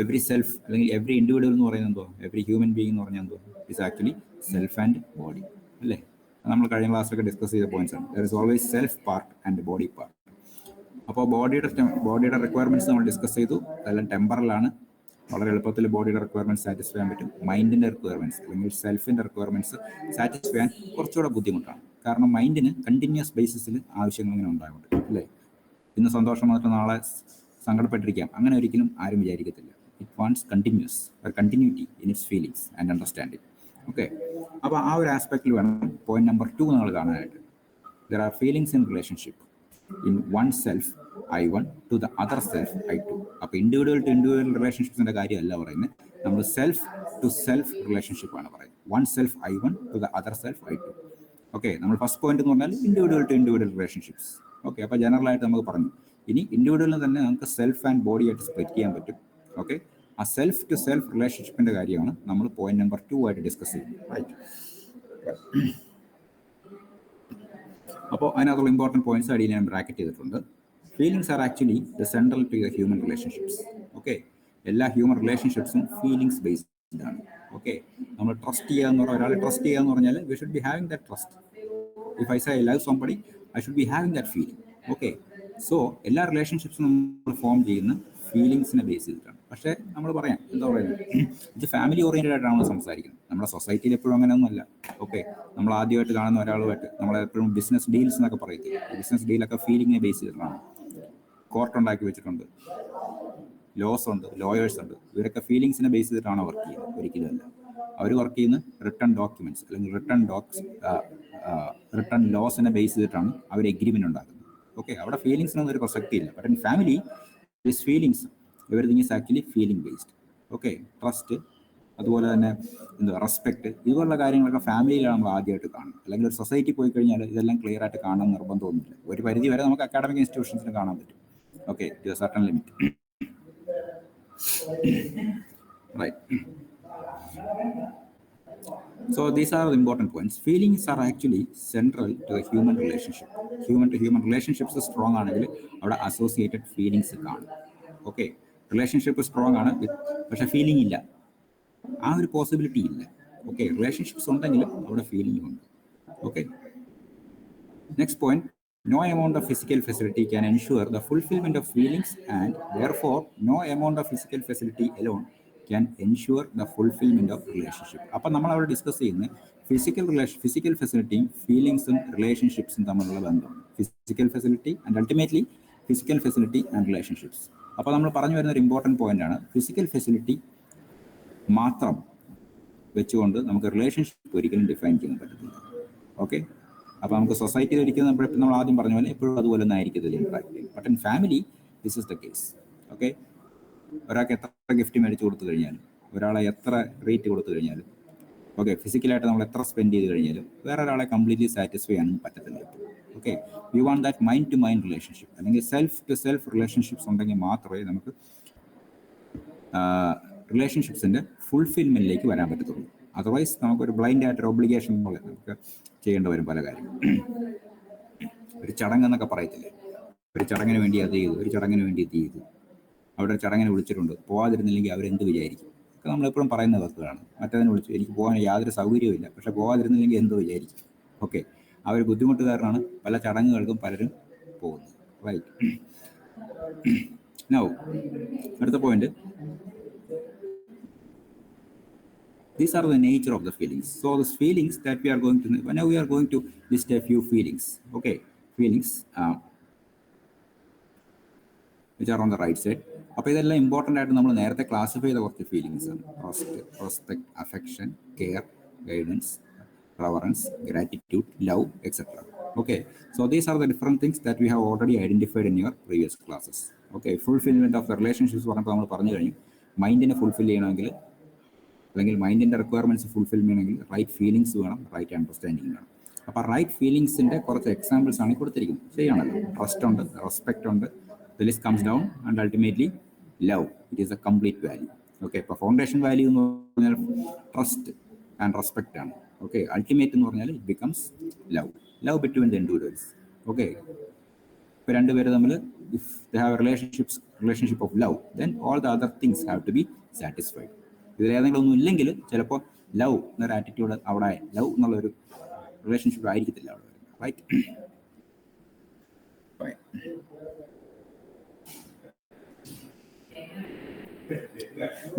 every self, അല്ലെങ്കിൽ every individual എന്ന് പറയുന്നത് എന്തോ, every human being എന്ന് പറഞ്ഞാൽ എന്തോ, is actually self and body അല്ലേ? നമ്മൾ കഴിഞ്ഞ ക്ലാസ്സിലൊക്കെ ഡിസ്കസ് ചെയ്ത പോയിന്റ്സ് ആണ്. There is always self part and body part. അപ്പോൾ ബോഡിയുടെ റിക്വയർമെന്റ്സ് നമ്മൾ ഡിസ്കസ് ചെയ്തു. അതെല്ലാം ടെമ്പറലാണ്, വളരെ എളുപ്പത്തിൽ ബോഡിയുടെ റിക്വയർമെന്റ്സ് സാറ്റിസ്ഫൈ ചെയ്യാൻ പറ്റും. മൈൻഡിന്റെ റിക്വയർമെന്റ്സ് അല്ലെങ്കിൽ സെൽഫിന്റെ റിക്വയർമെന്റ്സ് സാറ്റിസ്ഫൈ ചെയ്യാൻ കുറച്ചുകൂടെ ബുദ്ധിമുട്ടാണ്. കാരണം മൈൻഡിന് കണ്ടിന്യൂസ് ബേസിസിൽ ആവശ്യങ്ങൾ ഇങ്ങനെ ഉണ്ടാകുന്നുണ്ട് അല്ലേ? ഇന്ന് സന്തോഷം വന്നിട്ട് നാളെ സങ്കടപ്പെട്ടിരിക്കാം, അങ്ങനെ ഒരിക്കലും ആരും വിചാരിക്കത്തില്ല. It wants continuous continuity in its feelings and understanding. Okay, അപ്പോൾ ആ ഒരു ആസ്പെക്റ്റിൽ വേണം പോയിന്റ് നമ്പർ 2 നമ്മൾ കാണാനായിട്ട്. There are feelings in relationship in one self I1 to the other self I2. അപ്പോൾ ഇൻഡിവിജ്വൽ ടു ഇൻഡിവിജ്വൽ റിലേഷൻഷിപ്സിന്റെ കാര്യമല്ല പറയുന്നത്, നമ്മൾ സെൽഫ് ടു സെൽഫ് റിലേഷൻഷിപ്പ് ആണ് പറയുന്നത്. One self I1 to the other self I2. Okay, നമ്മൾ first point എന്ന് പറഞ്ഞാൽ individual to individual relationships. Okay, അപ്പോൾ ജനറൽ ആയിട്ട് നമുക്ക് പറഞ്ഞു. ഇനി ഇൻഡിവിജ്വലിന് തന്നെ നമുക്ക് സെൽഫ് ആൻഡ് ബോഡി ആയിട്ട് സ്പ്ലിറ്റ് ചെയ്യാൻ പറ്റും. ഓക്കെ, ആ സെൽഫ് ടു സെൽഫ് റിലേഷൻഷിപ്പിന്റെ കാര്യമാണ് നമ്മൾ പോയിന്റ് നമ്പർ 2 ആയിട്ട് ഡിസ്കസ് ചെയ്യുന്നത്. റൈറ്റ്. അപ്പോൾ അതിനകത്തുള്ള ഇമ്പോർട്ടൻറ്റ് പോയിന്റ്സ് അടിയിൽ ഞാൻ ബ്രാക്കറ്റ് ചെയ്തിട്ടുണ്ട്. Feelings are actually the central to the human relationships. Okay, എല്ലാ ഹ്യൂമൻ റിലേഷൻഷിപ്സും ഫീലിങ്സ് ബേസ്ഡ് ആണ്. ഓക്കെ, നമ്മൾ ട്രസ്റ്റ് ചെയ്യുക എന്ന് പറഞ്ഞാൽ, ഒരാളെ ട്രസ്റ്റ് ചെയ്യുക എന്ന് പറഞ്ഞാൽ we should be having that trust. If I say I love somebody, I should be having that feeling. Okay, so എല്ലാ റിലേഷൻഷിപ്സും നമ്മൾ ഫോം ചെയ്യുന്ന ഫീലിങ്സിനെ ബേസ് ചെയ്തിട്ടാണ്. പക്ഷേ നമ്മൾ പറയാം, എന്താ പറയുന്നത്, ഇത് ഫാമിലി ഓറിയൻറ്റഡ് ആയിട്ടാണ് സംസാരിക്കുന്നത്. നമ്മുടെ സൊസൈറ്റിയിൽ എപ്പോഴും അങ്ങനെയൊന്നുമല്ല. ഓക്കെ, നമ്മൾ ആദ്യമായിട്ട് കാണുന്ന ഒരാളുമായിട്ട് നമ്മളെപ്പോഴും ബിസിനസ് ഡീൽസ് എന്നൊക്കെ പറയത്തില്ല. ബിസിനസ് ഡീലൊക്കെ ഫീലിങ്ങിനെ ബേസ് ചെയ്തിട്ടാണ്. കോർട്ട് ഉണ്ടാക്കി വെച്ചിട്ടുണ്ട്, ലോസ് ഉണ്ട്, ലോയേഴ്സ് ഉണ്ട്. ഇവരൊക്കെ ഫീലിങ്സിനെ ബേസ് ചെയ്തിട്ടാണ് വർക്ക് ചെയ്യുന്നത്? ഒരിക്കലും അല്ല. അവർ വർക്ക് ചെയ്യുന്ന റിട്ടേൺ ഡോക്യുമെന്റ്സ് അല്ലെങ്കിൽ റിട്ടേൺ ലോസിനെ ബേസ് ചെയ്തിട്ടാണ് അവർ എഗ്രിമെന്റ് ഉണ്ടാക്കുന്നത്. ഓക്കെ, അവിടെ ഫീലിങ്സിനൊന്നും ഒരു പ്രസക്തിയില്ല. But in family this feelings, everything is actually feeling based. Okay, trust, അതുപോലെ തന്നെ എന്താ റെസ്പെക്ട്, ഇതുപോലുള്ള കാര്യങ്ങളൊക്കെ ഫാമിലിയിലാണ് നമ്മൾ ആദ്യമായിട്ട് കാണുന്നത്. അല്ലെങ്കിൽ ഒരു സൊസൈറ്റി പോയി കഴിഞ്ഞാൽ ഇതെല്ലാം ക്ലിയർ ആയിട്ട് കാണാൻ നിർബന്ധമൊന്നുമില്ല. ഒരു പരിധി വരെ നമുക്ക് അക്കാഡമിക് ഇൻസ്റ്റിറ്റ്യൂഷൻസിന് കാണാൻ പറ്റും. Okay, to a certain limit. Right. So these are the important points. Feelings are actually central to the human relationship. Human to human relationships strong ആണെങ്കിൽ അവിടെ associated feelings കാണും. ഓക്കെ, റിലേഷൻഷിപ്പ് സ്ട്രോങ് ആണ്, പക്ഷെ feeling ഇല്ല, ആ ഒരു possibility ഇല്ല. Okay, relationships ഉണ്ടെങ്കിൽ അവിടെ ഫീലിംഗ് ഉണ്ട്. Okay, next point, no amount of physical facility can ensure the fulfillment of feelings, and therefore no amount of physical facility alone can ensure the fulfillment of relationship. അപ്പം നമ്മൾ അവിടെ discuss ചെയ്യുന്നത് physical ഫെസിലിറ്റിയും ഫീലിങ്സും റിലേഷൻഷിപ്സും തമ്മിലുള്ള ബന്ധമാണ്. Physical facility and ultimately physical facility and relationships. അപ്പോൾ നമ്മൾ പറഞ്ഞു വരുന്ന ഒരു ഇമ്പോർട്ടൻറ്റ് പോയിന്റ് ആണ്, ഫിസിക്കൽ ഫെസിലിറ്റി മാത്രം വെച്ചുകൊണ്ട് നമുക്ക് റിലേഷൻഷിപ്പ് ഒരിക്കലും ഡിഫൈൻ ചെയ്യാൻ പറ്റത്തില്ല. ഓക്കെ, അപ്പോൾ നമുക്ക് സൊസൈറ്റിയിൽ ഒരിക്കലും നമ്മൾ ആദ്യം പറഞ്ഞ പോലെ എപ്പോഴും അതുപോലെ ഒന്നും ആയിരിക്കത്തില്ല ഇമ്പാക്ട് ചെയ്യും. But in family this is the case. Okay, ഒരാൾക്ക് എത്ര ഗിഫ്റ്റ് മേടിച്ച് കൊടുത്തു കഴിഞ്ഞാലും, ഒരാളെ എത്ര റേറ്റ് കൊടുത്തു കഴിഞ്ഞാലും, ഓക്കെ, ഫിസിക്കലായിട്ട് നമ്മൾ എത്ര സ്പെൻഡ് ചെയ്ത് കഴിഞ്ഞാലും വേറെ ഒരാളെ കംപ്ലീറ്റ്ലി സാറ്റിസ്ഫൈ ചെയ്യാനൊന്നും പറ്റത്തില്ല. Okay, we want that mind to mind relationship, അല്ലെങ്കിൽ സെൽഫ് ടു സെൽഫ് റിലേഷൻഷിപ്സ് ഉണ്ടെങ്കിൽ മാത്രമേ നമുക്ക് റിലേഷൻഷിപ്സിൻ്റെ ഫുൾഫിൽമെൻറ്റിലേക്ക് വരാൻ പറ്റത്തുള്ളൂ. അതർവൈസ് നമുക്കൊരു ബ്ലൈൻഡ് ആയിട്ടൊരു ഒബ്ലിഗേഷൻ പോലെ നമുക്ക് ചെയ്യേണ്ടി വരും പല കാര്യങ്ങൾ. ഒരു ചടങ്ങെന്നൊക്കെ പറയത്തില്ലേ, ഒരു ചടങ്ങിന് വേണ്ടി അത് ചെയ്തു, ഒരു ചടങ്ങിന് വേണ്ടി ഇത് ചെയ്തു, അവിടെ ഒരു ചടങ്ങിന് വിളിച്ചിട്ടുണ്ട്, പോകാതിരുന്നില്ലെങ്കിൽ അവരെന്ത് വിചാരിക്കും, ഒക്കെ നമ്മളെപ്പോഴും പറയുന്ന വസ്തുക്കളാണ്. മറ്റതിന് വിളിച്ചു, എനിക്ക് പോകാൻ യാതൊരു സൗകര്യവും ഇല്ല, പക്ഷെ പോകാതിരുന്നില്ലെങ്കിൽ എന്ത് വിചാരിക്കും. ഓക്കെ, ആ ഒരു ബുദ്ധിമുട്ടുകാരനാണ് പല ചടങ്ങുകൾക്കും പലരും പോകുന്നത്. റൈറ്റ്. നൗ അടുത്ത point, These are the nature of the feelings. So the feelings that we are going to, now we are going to list a few feelings. Okay, feelings which are on the right side. അപ്പോൾ ഇതെല്ലാം important ആയിട്ട് നമ്മൾ നേരത്തെ classify ചെയ്ത കുറച്ച് feelings ആണ്. Trust, respect, affection, care, guidance, reverence, gratitude, love, etc. Okay, so these are the different things that we have already identified in your previous classes. Okay, fulfillment of the relationships പറഞ്ഞപ്പോൾ നമ്മൾ പറഞ്ഞു കഴിഞ്ഞു. മൈൻഡിനെ fulfil ചെയ്യണമെങ്കിൽ അല്ലെങ്കിൽ മൈൻഡിൻ്റെ requirements fulfil ചെയ്യണമെങ്കിൽ right feelings വേണം, right understanding വേണം. അപ്പോൾ റൈറ്റ് ഫീലിങ്സിൻ്റെ കുറച്ച് എക്സാമ്പിൾസ് ആണ് കൊടുത്തിരിക്കുന്നത്. ശരിയാണല്ലോ. ട്രസ്റ്റ് ഉണ്ട്, റെസ്പെക്ട് ഉണ്ട്, the list comes down, and ultimately love. It is a complete value. Okay, ഇപ്പോൾ ഫൗണ്ടേഷൻ വാല്യൂ എന്ന് പറഞ്ഞാൽ ട്രസ്റ്റ് ആൻഡ് റെസ്പെക്റ്റ് ആണ്. ഓക്കെ, അൾട്ടിമേറ്റ് എന്ന് പറഞ്ഞാൽ it becomes love. Love between the individuals. Okay, ഇപ്പോൾ രണ്ടുപേര് തമ്മിൽ if they have relationship of love, then all the other things have to be satisfied. ഇതിലേതെങ്കിലും ഒന്നും ഇല്ലെങ്കിൽ ചിലപ്പോൾ ലവ് എന്നൊരു ആറ്റിറ്റ്യൂഡ് അവിടെ, ലവ് എന്നുള്ളൊരു റിലേഷൻഷിപ്പ് ആയിരിക്കത്തില്ല അവിടെ, റൈറ്റ്?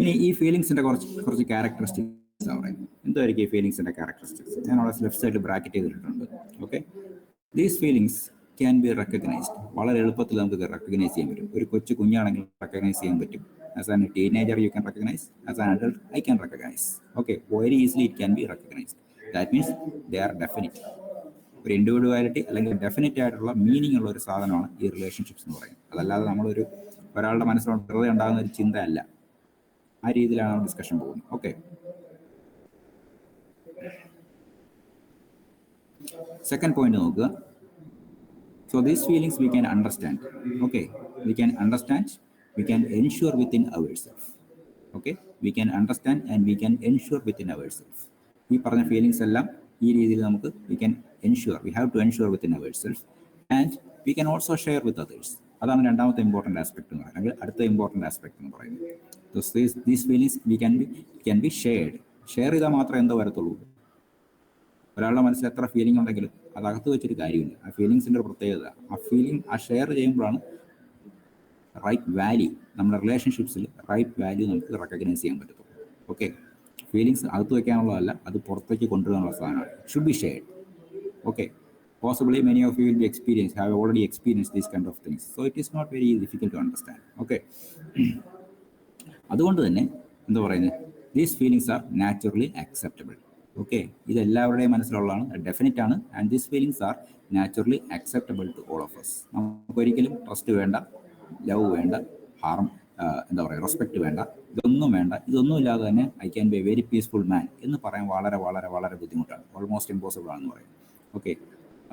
ഇനി ഈ ഫീലിങ്സിന്റെ കുറച്ച് ക്യാരക്ടറിസ്റ്റിക്സ് ആണ് പറയുന്നത്. എന്തായിരിക്കും ഈ ഫീലിങ്സിന്റെ ക്യാരക്ടറിസ്റ്റിക്സ്? ഞാൻ അവിടെ ലെഫ്റ്റ് സൈഡിൽ ബ്രാക്കറ്റ് ചെയ്തിട്ടുണ്ട്. Okay, these feelings can be recognised. വളരെ എളുപ്പത്തിൽ നമുക്ക് ഇത് റെക്കഗ്നൈസ് ചെയ്യാൻ പറ്റും. ഒരു കുഞ്ഞാണെങ്കിൽ റെക്കഗ്നൈസ് ചെയ്യാൻ പറ്റും. As an teenager you can recognise, as an adult I can recognise. Okay, very easily it can be recognised. That means they are definite. ഒരു ഇൻഡിവിജ്വാലിറ്റി അല്ലെങ്കിൽ ഡെഫിനറ്റ് ആയിട്ടുള്ള മീനിങ് ഉള്ള ഒരു സാധനമാണ് ഈ റിലേഷൻഷിപ്സ് എന്ന് പറയുന്നത്. അതല്ലാതെ ഒരാളുടെ മനസ്സിലോട്ട് വെറുതെ ഉണ്ടാകുന്ന ഒരു ചിന്ത അല്ല. ആ രീതിയിലാണ് ഡിസ്കഷൻ പോകുന്നത്. ഓക്കെ, സെക്കൻഡ് പോയിന്റ് നോക്കുക. So these feelings we can understand. Okay, we can understand, we can ensure within ourselves. Okay, we can understand and we can ensure within ourselves. ഈ പറഞ്ഞ ഫീലിങ്സ് എല്ലാം ഈ രീതിയിൽ നമുക്ക് we can ensure, we have to ensure within ourselves, and we can also share with others. അതാണ് രണ്ടാമത്തെ important aspect എന്ന് പറയുന്നത്, അല്ലെങ്കിൽ അടുത്ത ഇമ്പോർട്ടൻ്റ് ആസ്പെക്ട് എന്ന് പറയുന്നത്. These feelings can be shared. Share ചെയ്താൽ മാത്രമേ എന്തോ വരത്തുള്ളൂ. ഒരാളുടെ മനസ്സിൽ എത്ര ഫീലിംഗ് ഉണ്ടെങ്കിലും അതകത്ത് വെച്ചൊരു കാര്യമില്ല. ആ ഫീലിങ്സിൻ്റെ ഒരു പ്രത്യേകത, ആ ഷെയർ ചെയ്യുമ്പോഴാണ് റൈറ്റ് വാല്യൂ, നമ്മുടെ റിലേഷൻഷിപ്സിൽ റൈറ്റ് വാല്യൂ നമുക്ക് റെക്കഗ്നൈസ് ചെയ്യാൻ പറ്റത്തുള്ളൂ. ഓക്കെ, ഫീലിങ്സ് അകത്ത് വയ്ക്കാനുള്ളതല്ല, അത് പുറത്തേക്ക് കൊണ്ടുവരാനുള്ള സാധനമാണ്. It should be shared. Okay, possibly many of you will be have already experienced these kind of things, so it is not very difficult to understand. Okay, അതുകൊണ്ട് തന്നെ എന്താ പറയുന്നത്, these feelings are naturally acceptable. Okay, ഇതെല്ലാവരുടെയും മനസ്സിലുള്ളതാണ്, definite ആണ്. And these feelings are naturally acceptable to all of us. നമുക്കൊരിക്കലും trust വേണ്ട, love വേണ്ട, എന്താ പറയുക, റെസ്പെക്റ്റ് വേണ്ട, ഇതൊന്നും വേണ്ട. ഇതൊന്നും ഇല്ലാതെ തന്നെ I can be a very peaceful man എന്ന് പറയാൻ വളരെ വളരെ വളരെ ബുദ്ധിമുട്ടാണ്, ഓൾമോസ്റ്റ് ഇമ്പോസിബിൾ ആണെന്ന് പറയും. ഓക്കെ,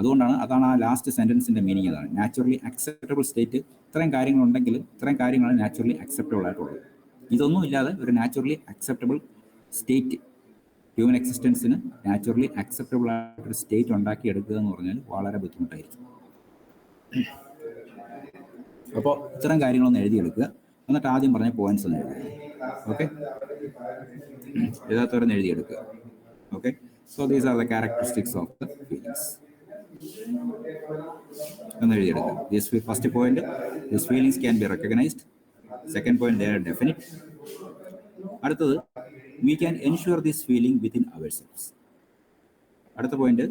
അതാണ് ആ ലാസ്റ്റ് സെൻറ്റൻസിൻ്റെ മീനിങ്. അതാണ് നാച്ചുറലി അക്സെപ്റ്റബിൾ സ്റ്റേറ്റ്. ഇത്രയും കാര്യങ്ങളുണ്ടെങ്കിൽ ഇത്രയും കാര്യങ്ങളാണ് നാച്ചുറലി അക്സെപ്റ്റബിൾ ആയിട്ടുള്ളത്. ഇതൊന്നും ഇല്ലാതെ ഒരു നാച്ചുറലി അക്സെപ്റ്റബിൾ സ്റ്റേറ്റ്, ഹ്യൂമൻ എക്സിസ്റ്റൻസിന് നാച്ചുറലി അക്സെപ്റ്റബിൾ ആയിട്ടൊരു സ്റ്റേറ്റ് ഉണ്ടാക്കിയെടുക്കുക എന്ന് പറഞ്ഞാൽ വളരെ ബുദ്ധിമുട്ടായിരിക്കും. അപ്പോൾ ഇത്തരം കാര്യങ്ങളൊന്ന് എഴുതിയെടുക്കുക. എന്നിട്ട് ആദ്യം പറഞ്ഞ പോയിന്റ്സ് ഒന്ന് എഴുതുക. ഓക്കെ, എഴുതാത്തവരൊന്ന് എഴുതിയെടുക്കുക. Okay, so these are the characteristics of the feelings എന്ന് എഴുതിയെടുക്കുക. First point, these feelings can be recognised. Second point, they are definite. അടുത്തത്, we can ensure this feeling within ourselves. അടുത്ത point,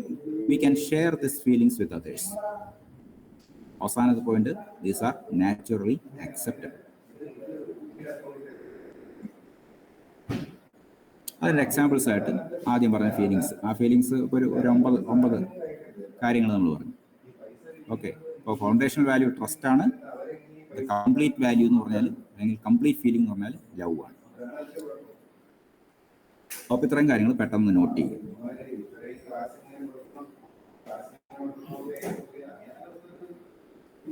we can share these feelings with others. അവസാനത്തെ point, these are naturally acceptable. അതിൻ്റെ examples ആയിട്ട് ആദ്യം പറഞ്ഞ feelings, ആ feelings ഒരു 9 കാര്യങ്ങൾ നമ്മൾ പറഞ്ഞു. ഓക്കെ, അപ്പോൾ ഫൗണ്ടേഷൻ വാല്യൂ ട്രസ്റ്റ് ആണ്. കംപ്ലീറ്റ് വാല്യൂ എന്ന് പറഞ്ഞാൽ, അല്ലെങ്കിൽ കംപ്ലീറ്റ് ഫീലിംഗ് എന്ന് പറഞ്ഞാൽ ലവ് ആണ്. അപ്പോൾ ഇത്രയും കാര്യങ്ങൾ പെട്ടെന്ന് നോട്ട് ചെയ്യും.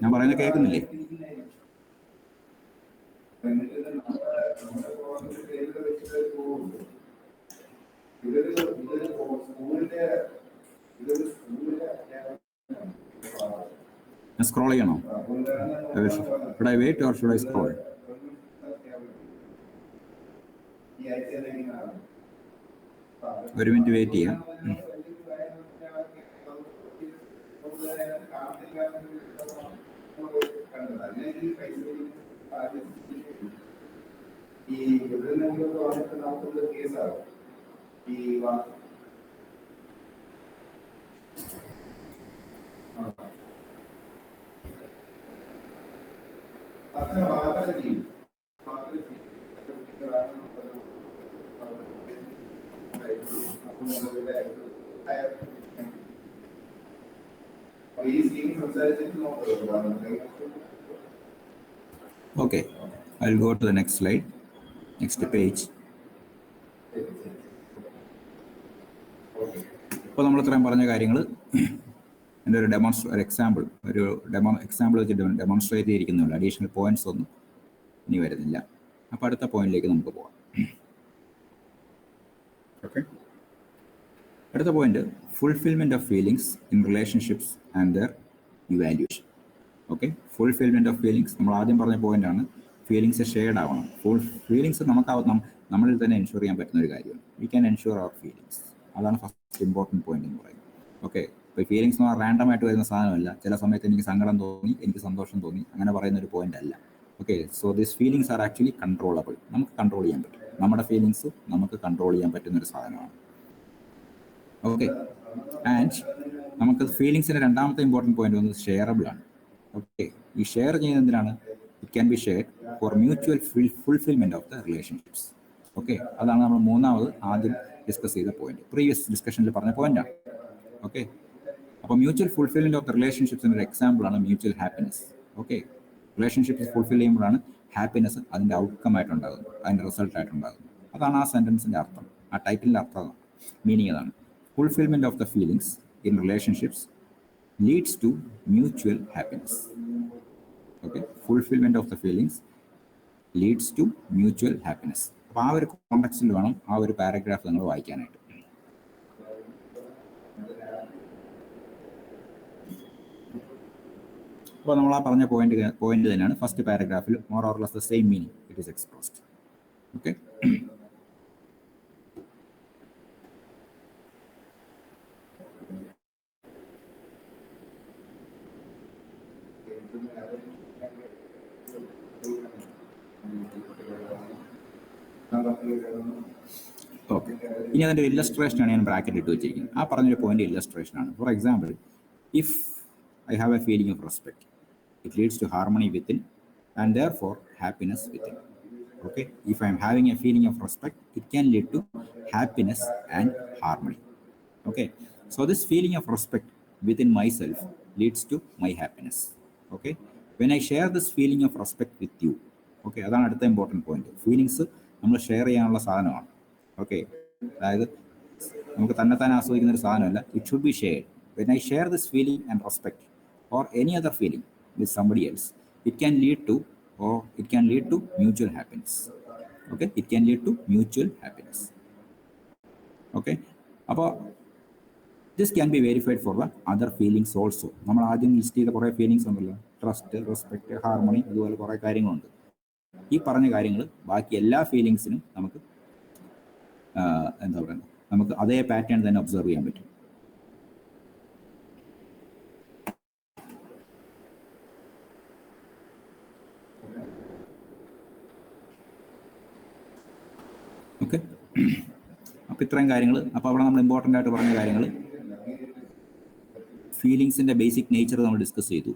ഞാൻ പറയുന്നത് കേൾക്കുന്നില്ലേ? സ്ക്രോൾ ചെയ്യണോ? Should I wait or should I scroll? ഒരു മിനിറ്റ് വെയിറ്റ് ചെയ്യാം. Okay, I'll go to the next slide, next page. ഇപ്പോൾ നമ്മൾ ഇത്രയും പറഞ്ഞ കാര്യങ്ങൾ എൻ്റെ ഒരു എക്സാമ്പിൾ വെച്ച് ഡെമോൺസ്ട്രേറ്റ് ചെയ്തിരിക്കുന്നുണ്ട്. അഡീഷണൽ പോയിന്റ്സ് ഒന്നും ഇനി വരുന്നില്ല. അപ്പോൾ അടുത്ത പോയിന്റിലേക്ക് നമുക്ക് പോകാം. ഓക്കെ, അടുത്ത point fulfilment of feelings in relationships and there evaluation. Okay, fulfilment of feelings നമ്മൾ ആദ്യം പറഞ്ഞ പോയിന്റാണ്. ഫീലിങ്സ് ഷെയർഡ് ആവണം. ഫീലിങ്സ് നമ്മളിൽ തന്നെ എൻഷുർ ചെയ്യാൻ പറ്റുന്ന ഒരു കാര്യമാണ്. We can ensure our feelings. അതാണ് ഫസ്റ്റ് ഇമ്പോർട്ടൻറ്റ് പോയിന്റ് എന്ന് പറയുന്നത്. ഓക്കെ, ഇപ്പോൾ ഫീലിങ്സ് എന്ന് പറഞ്ഞാൽ റാൻഡം ആയിട്ട് വരുന്ന സാധനമല്ല. ചില സമയത്ത് എനിക്ക് സങ്കടം തോന്നി, എനിക്ക് സന്തോഷം തോന്നി, അങ്ങനെ പറയുന്ന ഒരു പോയിന്റ് അല്ല. Okay, so these feelings are actually controllable. നമുക്ക് കൺട്രോൾ ചെയ്യാൻ പറ്റും. നമ്മുടെ ഫീലിങ്സ് നമുക്ക് കൺട്രോൾ ചെയ്യാൻ പറ്റുന്ന ഒരു സാധനമാണ്. ഓക്കെ, ആൻഡ് നമുക്ക് ഫീലിങ്സിൻ്റെ രണ്ടാമത്തെ ഇമ്പോർട്ടൻറ്റ് പോയിന്റ് വന്നത് ഷെയറബിൾ ആണ്. ഓക്കെ, ഈ ഷെയർ ചെയ്യുന്നതിനാണ് it can be shared for mutual fulfilment of the relationships. Okay, അതാണ് നമ്മൾ മൂന്നാമത് ആദ്യം ഡിസ്കസ് ചെയ്ത പോയിന്റ്, പ്രീവിയസ് ഡിസ്കഷനിൽ പറഞ്ഞ പോയിന്റാണ്. ഓക്കെ, അപ്പോൾ മ്യൂച്വൽ ഫുൾഫിൽമെന്റ് ഓഫ് ദ റിലേഷൻഷിപ്സിൻ്റെ ഒരു എക്സാമ്പിളാണ് mutual happiness. Okay, relationship fulfil ചെയ്യുമ്പോഴാണ് ഹാപ്പിനെസ് അതിൻ്റെ ഔട്ട്കം ആയിട്ടുണ്ടാകുന്നത്, അതിൻ്റെ റിസൾട്ടായിട്ടുണ്ടാകുന്നത്. അതാണ് ആ സെൻറ്റൻസിൻ്റെ അർത്ഥം, ആ ടൈറ്റിലിൻ്റെ അർത്ഥം, മീനിങ് അതാണ്. Fulfilment of the feelings in relationships leads to mutual happiness. Okay, fulfillment of the feelings leads to mutual happiness. അപ്പോൾ ആ ഒരു കോണ്ടെക്സ്റ്റിൽ വേണം ആ ഒരു പാരഗ്രാഫ് നിങ്ങൾ വായിക്കാനായിട്ട്. അപ്പോൾ നമ്മൾ ആ പറഞ്ഞ പോയിന്റ് തന്നെയാണ് ഫസ്റ്റ് പാരഗ്രാഫിൽ more or less the same meaning it is expressed. Okay, okay, ഇനി അതിൻ്റെ ഇല്ലസ്ട്രേഷനാണ് ഞാൻ ബ്രാക്കറ്റ് ഇട്ട് വെച്ചിരിക്കുന്നത്. ആ പറഞ്ഞൊരു പോയിന്റ് ഇല്ലസ്ട്രേഷനാണ്. For example, if I have a feeling of respect, it leads to harmony within and therefore happiness within. Okay, if I am having a feeling of respect, it can lead to happiness and harmony. Okay, so this feeling of respect within myself leads to my happiness. Okay, when I share this feeling of respect with you, okay, അതാണ് അടുത്ത important point. Feelings നമ്മൾ share ചെയ്യാനുള്ള സാധനമാണ്. Okay, അതായത് നമുക്ക് തന്നെത്താൻ ആസ്വദിക്കുന്ന ഒരു സാധനമല്ല. It should be shared. When I share this feeling and respect or any other feeling with somebody else, it can lead to mutual happiness. Okay, it can lead to mutual happiness. Okay, അപ്പോൾ this can be verified for the other feelings also. നമ്മൾ ആദ്യം list ചെയ്ത കുറേ feelings ഉണ്ടല്ലോ, trust, respect, harmony, അതുപോലെ കുറേ കാര്യങ്ങളുണ്ട്. ഈ പറഞ്ഞ കാര്യങ്ങൾ ബാക്കി എല്ലാ ഫീലിങ്സിനും നമുക്ക് എന്താ പറയുക, നമുക്ക് അതേ പാറ്റേൺ തന്നെ ഒബ്സർവ് ചെയ്യാൻ പറ്റും. ഓക്കെ, അപ്പോൾ ഇത്രയും കാര്യങ്ങൾ. അപ്പോൾ അവിടെ നമ്മൾ ഇമ്പോർട്ടൻ്റ് ആയിട്ട് പറഞ്ഞ കാര്യങ്ങൾ, ഫീലിങ്സിൻ്റെ ബേസിക് നേച്ചർ നമ്മൾ ഡിസ്കസ് ചെയ്തു.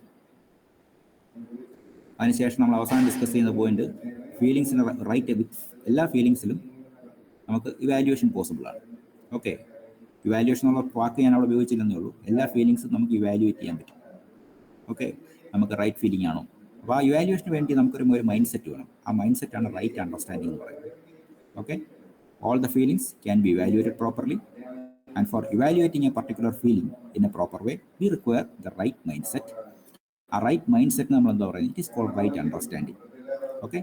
അതിനുശേഷം നമ്മൾ അവസാനം ഡിസ്കസ് ചെയ്യുന്ന പോയിന്റ്, ഫീലിങ്സിന് എല്ലാ ഫീലിങ്സിലും നമുക്ക് ഇവാലുവേഷൻ പോസിബിളാണ്. ഓക്കെ, ഇവാലുവേഷൻ എന്നുള്ള വാക്ക് ഞാൻ അവിടെ ഉപയോഗിച്ചില്ലെന്നേ ഉള്ളൂ. എല്ലാ ഫീലിങ്സും നമുക്ക് ഇവാലുവേറ്റ് ചെയ്യാൻ പറ്റും. ഓക്കെ, നമുക്ക് റൈറ്റ് ഫീലിംഗ് ആണോ? അപ്പോൾ ആ ഇവാലുവേഷന് വേണ്ടി നമുക്കൊരു മൈൻഡ് സെറ്റ് വേണം. ആ മൈൻഡ് സെറ്റാണ് റൈറ്റ് അണ്ടർസ്റ്റാൻഡിംഗ് എന്ന് പറയുന്നത്. Okay, all the feelings can be evaluated properly, and for evaluating a particular feeling in a proper way, we require the right mindset. A right mindset നമ്മൾ എന്താ പറയുന്നത്, it is called right understanding. Okay,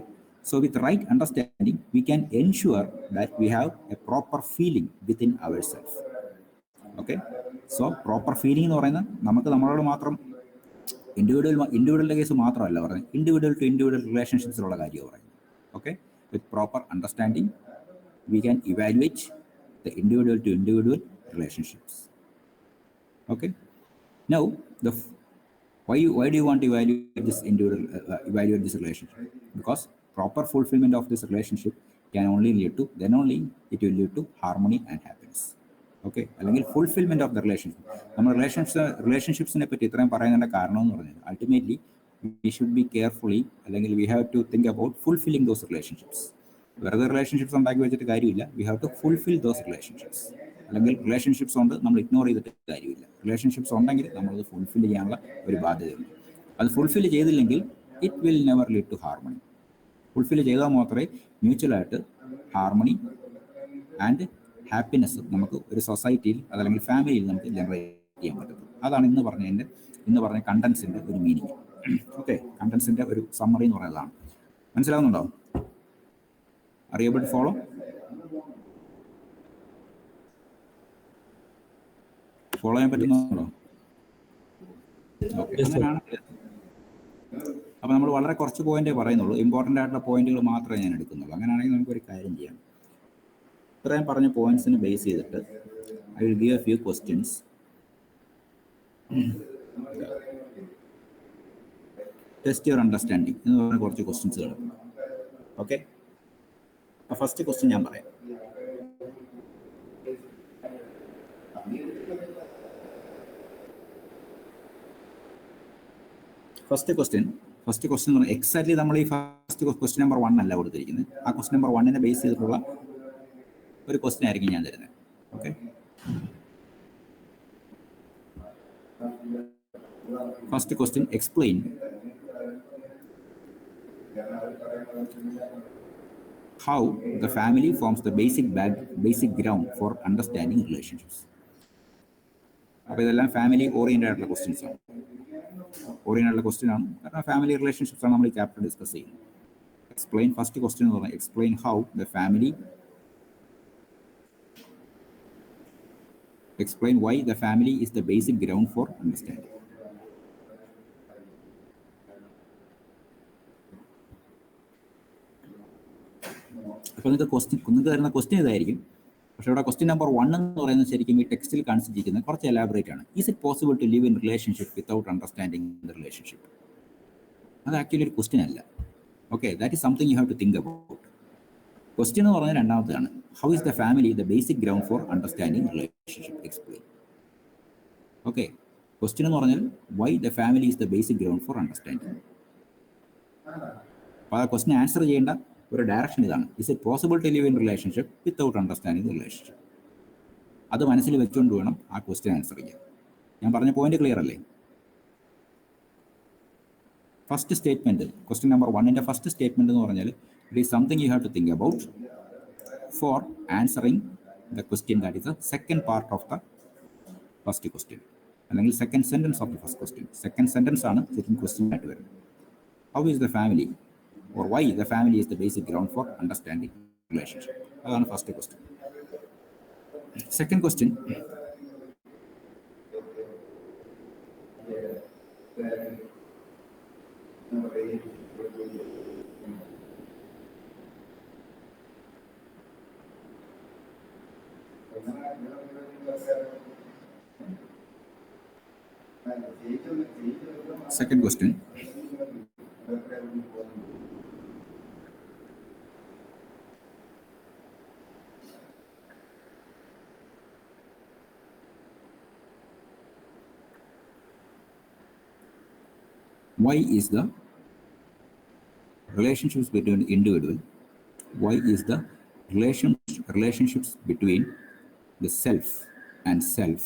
so with right understanding we can ensure that we have a proper feeling within ourselves. Okay, so proper feeling എന്ന് പറയുന്നത് നമുക്ക് നമ്മളോട് മാത്രം ഇൻഡിവിജ്വലിൻ്റെ case മാത്രമല്ല പറയുന്നത്, ഇൻഡിവിജ്വൽ ടു ഇൻഡിവിജ്വൽ റിലേഷൻഷിപ്സിലുള്ള കാര്യമാണ് പറയുന്നത്. Okay, with proper understanding we can evaluate the individual to individual relationships. Okay, now why do you want to evaluate this individual evaluate this relationship? Because proper fulfillment of this relationship can only lead to, then only it will lead to harmony and happiness. Okay, അല്ലെങ്കിൽ fulfilment of the relationship. നമ്മൾ റിലേഷൻഷിപ്സിനെ പറ്റി ഇത്രയും പറയുന്നതിന്റെ കാരണം എന്ന് പറഞ്ഞാൽ ultimately we should be carefully, അല്ലെങ്കിൽ we have to think about fulfilling those relationships. വെറുതെ റിലേഷൻഷിപ്സ് ഉണ്ടാക്കി വെച്ചിട്ട് കാര്യമില്ല. We have to fulfil those relationships. അല്ലെങ്കിൽ റിലേഷൻഷിപ്സ് ഉണ്ട് നമ്മൾ ഇഗ്നോർ ചെയ്തിട്ട് കാര്യമില്ല. റിലേഷൻഷിപ്സ് ഉണ്ടെങ്കിൽ നമ്മളത് ഫുൾഫിൽ ചെയ്യാനുള്ള ഒരു ബാധ്യതയുണ്ട്. അത് ഫുൾഫിൽ ചെയ്തില്ലെങ്കിൽ it will never lead to harmony. Fulfil ചെയ്താൽ മാത്രമേ മ്യൂച്വലായിട്ട് ഹാർമണി ആൻഡ് ഹാപ്പിനെസ് നമുക്ക് ഒരു സൊസൈറ്റിയിൽ അതല്ലെങ്കിൽ ഫാമിലിയിൽ നമുക്ക് ജനറേറ്റ് ചെയ്യാൻ പറ്റത്തുള്ളൂ. അതാണ് ഇന്ന് പറഞ്ഞ കണ്ടൻസിൻ്റെ ഒരു മീനിങ്. ഓക്കെ, കണ്ടൻസിൻ്റെ ഒരു സമ്മറി എന്ന് പറയുന്നതാണ്. മനസ്സിലാവുന്നുണ്ടോ? Are you able to follow? Follow ചെയ്യാൻ പറ്റുന്നുണ്ടോ? ഓക്കെ, അങ്ങനെയാണ്. അപ്പോൾ നമ്മൾ വളരെ കുറച്ച് പോയിന്റേ പറയുന്നുള്ളൂ. ഇമ്പോർട്ടൻ്റ് ആയിട്ടുള്ള പോയിന്റുകൾ മാത്രമേ ഞാൻ എടുക്കുന്നുള്ളൂ. അങ്ങനെയാണെങ്കിൽ നമുക്കൊരു കാര്യം ചെയ്യാം. ഇത്രയും പറഞ്ഞ പോയിന്റ്സിന് ബേസ് ചെയ്തിട്ട് I will give A few questions. Test your understanding എന്ന് പറഞ്ഞ കുറച്ച് ക്വസ്റ്റ്യൻസുകൾ. ഓക്കെ, ഫസ്റ്റ് ക്വസ്റ്റ്യൻ ഞാൻ പറയാം. ഫസ്റ്റ് ക്വസ്റ്റ്യൻ എന്ന് പറഞ്ഞാൽ എക്സാക്ട്ലി നമ്മൾ ഈ ഫസ്റ്റ് ക്വസ്റ്റ്യൻ നമ്പർ 1 അല്ല കൊടുത്തിരിക്കുന്നത്. ആ ക്വസ്റ്റ്യൻ നമ്പർ 1 ബേസ് ചെയ്തിട്ടുള്ള ഒരു ക്വസ്റ്റ്യൻ ആയിരിക്കും ഞാൻ തരുന്നത്. Okay, first question, explain how the family forms the basic ground for understanding relationships. അപ്പോൾ ഇതെല്ലാം ഫാമിലി ഓറിയന്റഡ് ആയിട്ടുള്ള ക്വസ്റ്റ്യൻസ് ആണ്. ക്വസ്റ്റ്യൻ ആണ്, കാരണം ഫാമിലി റിലേഷൻഷിപ്സ് ആണ് നമ്മൾ ഈ ചാപ്റ്റർ ഡിസ്കസ് ചെയ്യുന്നത്. എക്സ്പ്ലെയിൻ, ഫസ്റ്റ് ക്വസ്റ്റ്യൻ എന്ന് പറഞ്ഞാൽ explain how the family, explain why the family is the basic ground for understanding. അപ്പോൾ നിങ്ങൾക്ക് തരുന്ന ക്വസ്റ്റ്യൻ ഇതായിരിക്കും. പക്ഷേ ഇവിടെ ക്വസ്റ്റ്യൻ നമ്പർ 1 എന്ന് പറയുന്നത് ശരിക്കും ഈ ടെക്സ്റ്റിൽ കാണിച്ചിരിക്കുന്നത് കുറച്ച് എലാബറേറ്റ് ആണ്. Is it possible to live in relationship without understanding the relationship? അത് ആക്ച്വലി ഒരു ക്വസ്റ്റ്യൻ അല്ല. Okay, that is something you have to think about. Question എന്ന് പറഞ്ഞാൽ രണ്ടാമത്തെയാണ്. How is the family the basic ground for understanding relationship? Explain. Okay, question എന്ന് പറഞ്ഞാൽ why the family is the basic ground for understanding. അപ്പോൾ ആ question answer ചെയ്യേണ്ട ഒരു direction ഇതാണ്. Is it possible to live in relationship without understanding relationship? അത് മനസ്സിൽ വെച്ചുകൊണ്ട് വേണം ആ ക്വസ്റ്റ്യൻ ആൻസർ ചെയ്യാൻ. ഞാൻ പറഞ്ഞ പോയിന്റ് ക്ലിയർ അല്ലേ? First statement, question number 1 first statement എന്ന് പറഞ്ഞാൽ it is something you have to think about for answering the question. That is the second part of the first question, അല്ലെങ്കിൽ second sentence of the first question. Second sentence ആണ് ശരിക്കും question ആയിട്ട് വരുന്നത്. How is the family or why the family is the basic ground for understanding relationship? That's the first question. Second question, why is the relationships between individual, why is the relationships between the self and self,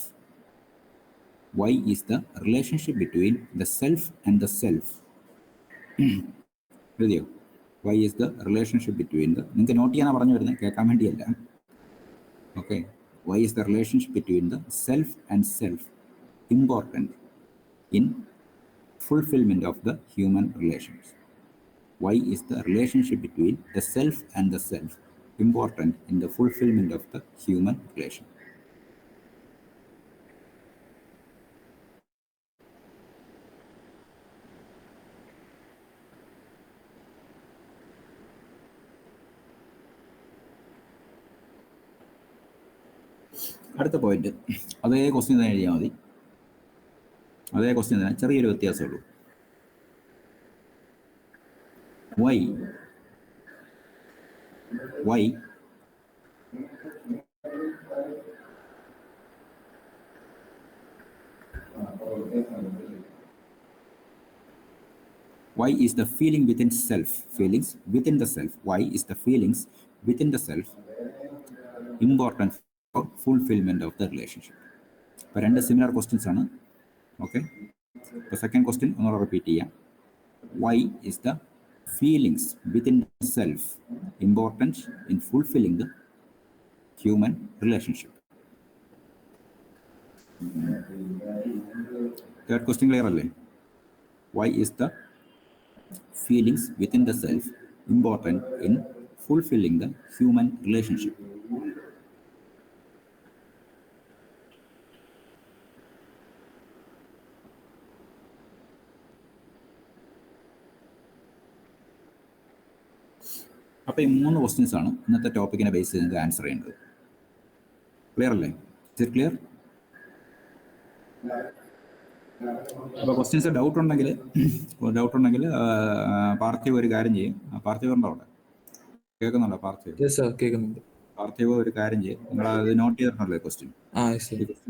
why is the relationship between the self and the self? Why is the relationship between the, നിങ്ങൾക്ക് not ചെയ്യാനാണ് പറഞ്ഞു വരുന്നത്, കേൾക്കാൻ വേണ്ടിയല്ല. Okay, why is the relationship between the self and self important in fulfillment of the human relations? Why is the relationship between the self and the self important in the fulfillment of the human relation? അടുത്ത point, അതേ question തന്നെ എഴുതിയാൽ മതി. അതേ question തന്നെ, ചെറിയൊരു വ്യത്യാസമുള്ളൂ. Why Why? Why is the feeling within self, feelings within the self, why is the feelings within the self important for fulfillment of the relationship? ഇപ്പോൾ രണ്ട് സിമിലർ ക്വസ്റ്റ്യൻസ് ആണ്. ഓക്കെ, ഇപ്പോൾ സെക്കൻഡ് ക്വസ്റ്റ്യൻ ഒന്നുകൂടെ repeat ചെയ്യാം. Why is the feelings within the self important in fulfilling the human relationship? Third question clear alle? Why is the feelings within the self important in fulfilling the human relationship? അപ്പോൾ ഈ 3 questions ആണ് ഇന്നത്തെ ടോപ്പിക്കിനെ base ചെയ്ത് നിങ്ങൾക്ക് answer ചെയ്യേണ്ടത്. Clear അല്ലേ? It clear? അപ്പോൾ questions doubt ഉണ്ടെങ്കിൽ പാർത്ഥിവ് ഒരു കാര്യം ചെയ്യും. പാർത്ഥിവ് ഉണ്ടോ അവിടെ? കേൾക്കുന്നുണ്ടോ പാർത്ഥിവ്? പാർത്ഥിവ് ഒരു കാര്യം ചെയ്യും, നിങ്ങൾ അത് നോട്ട് ചെയ്തിട്ടുണ്ടല്ലോ ക്വസ്റ്റ്യൻ.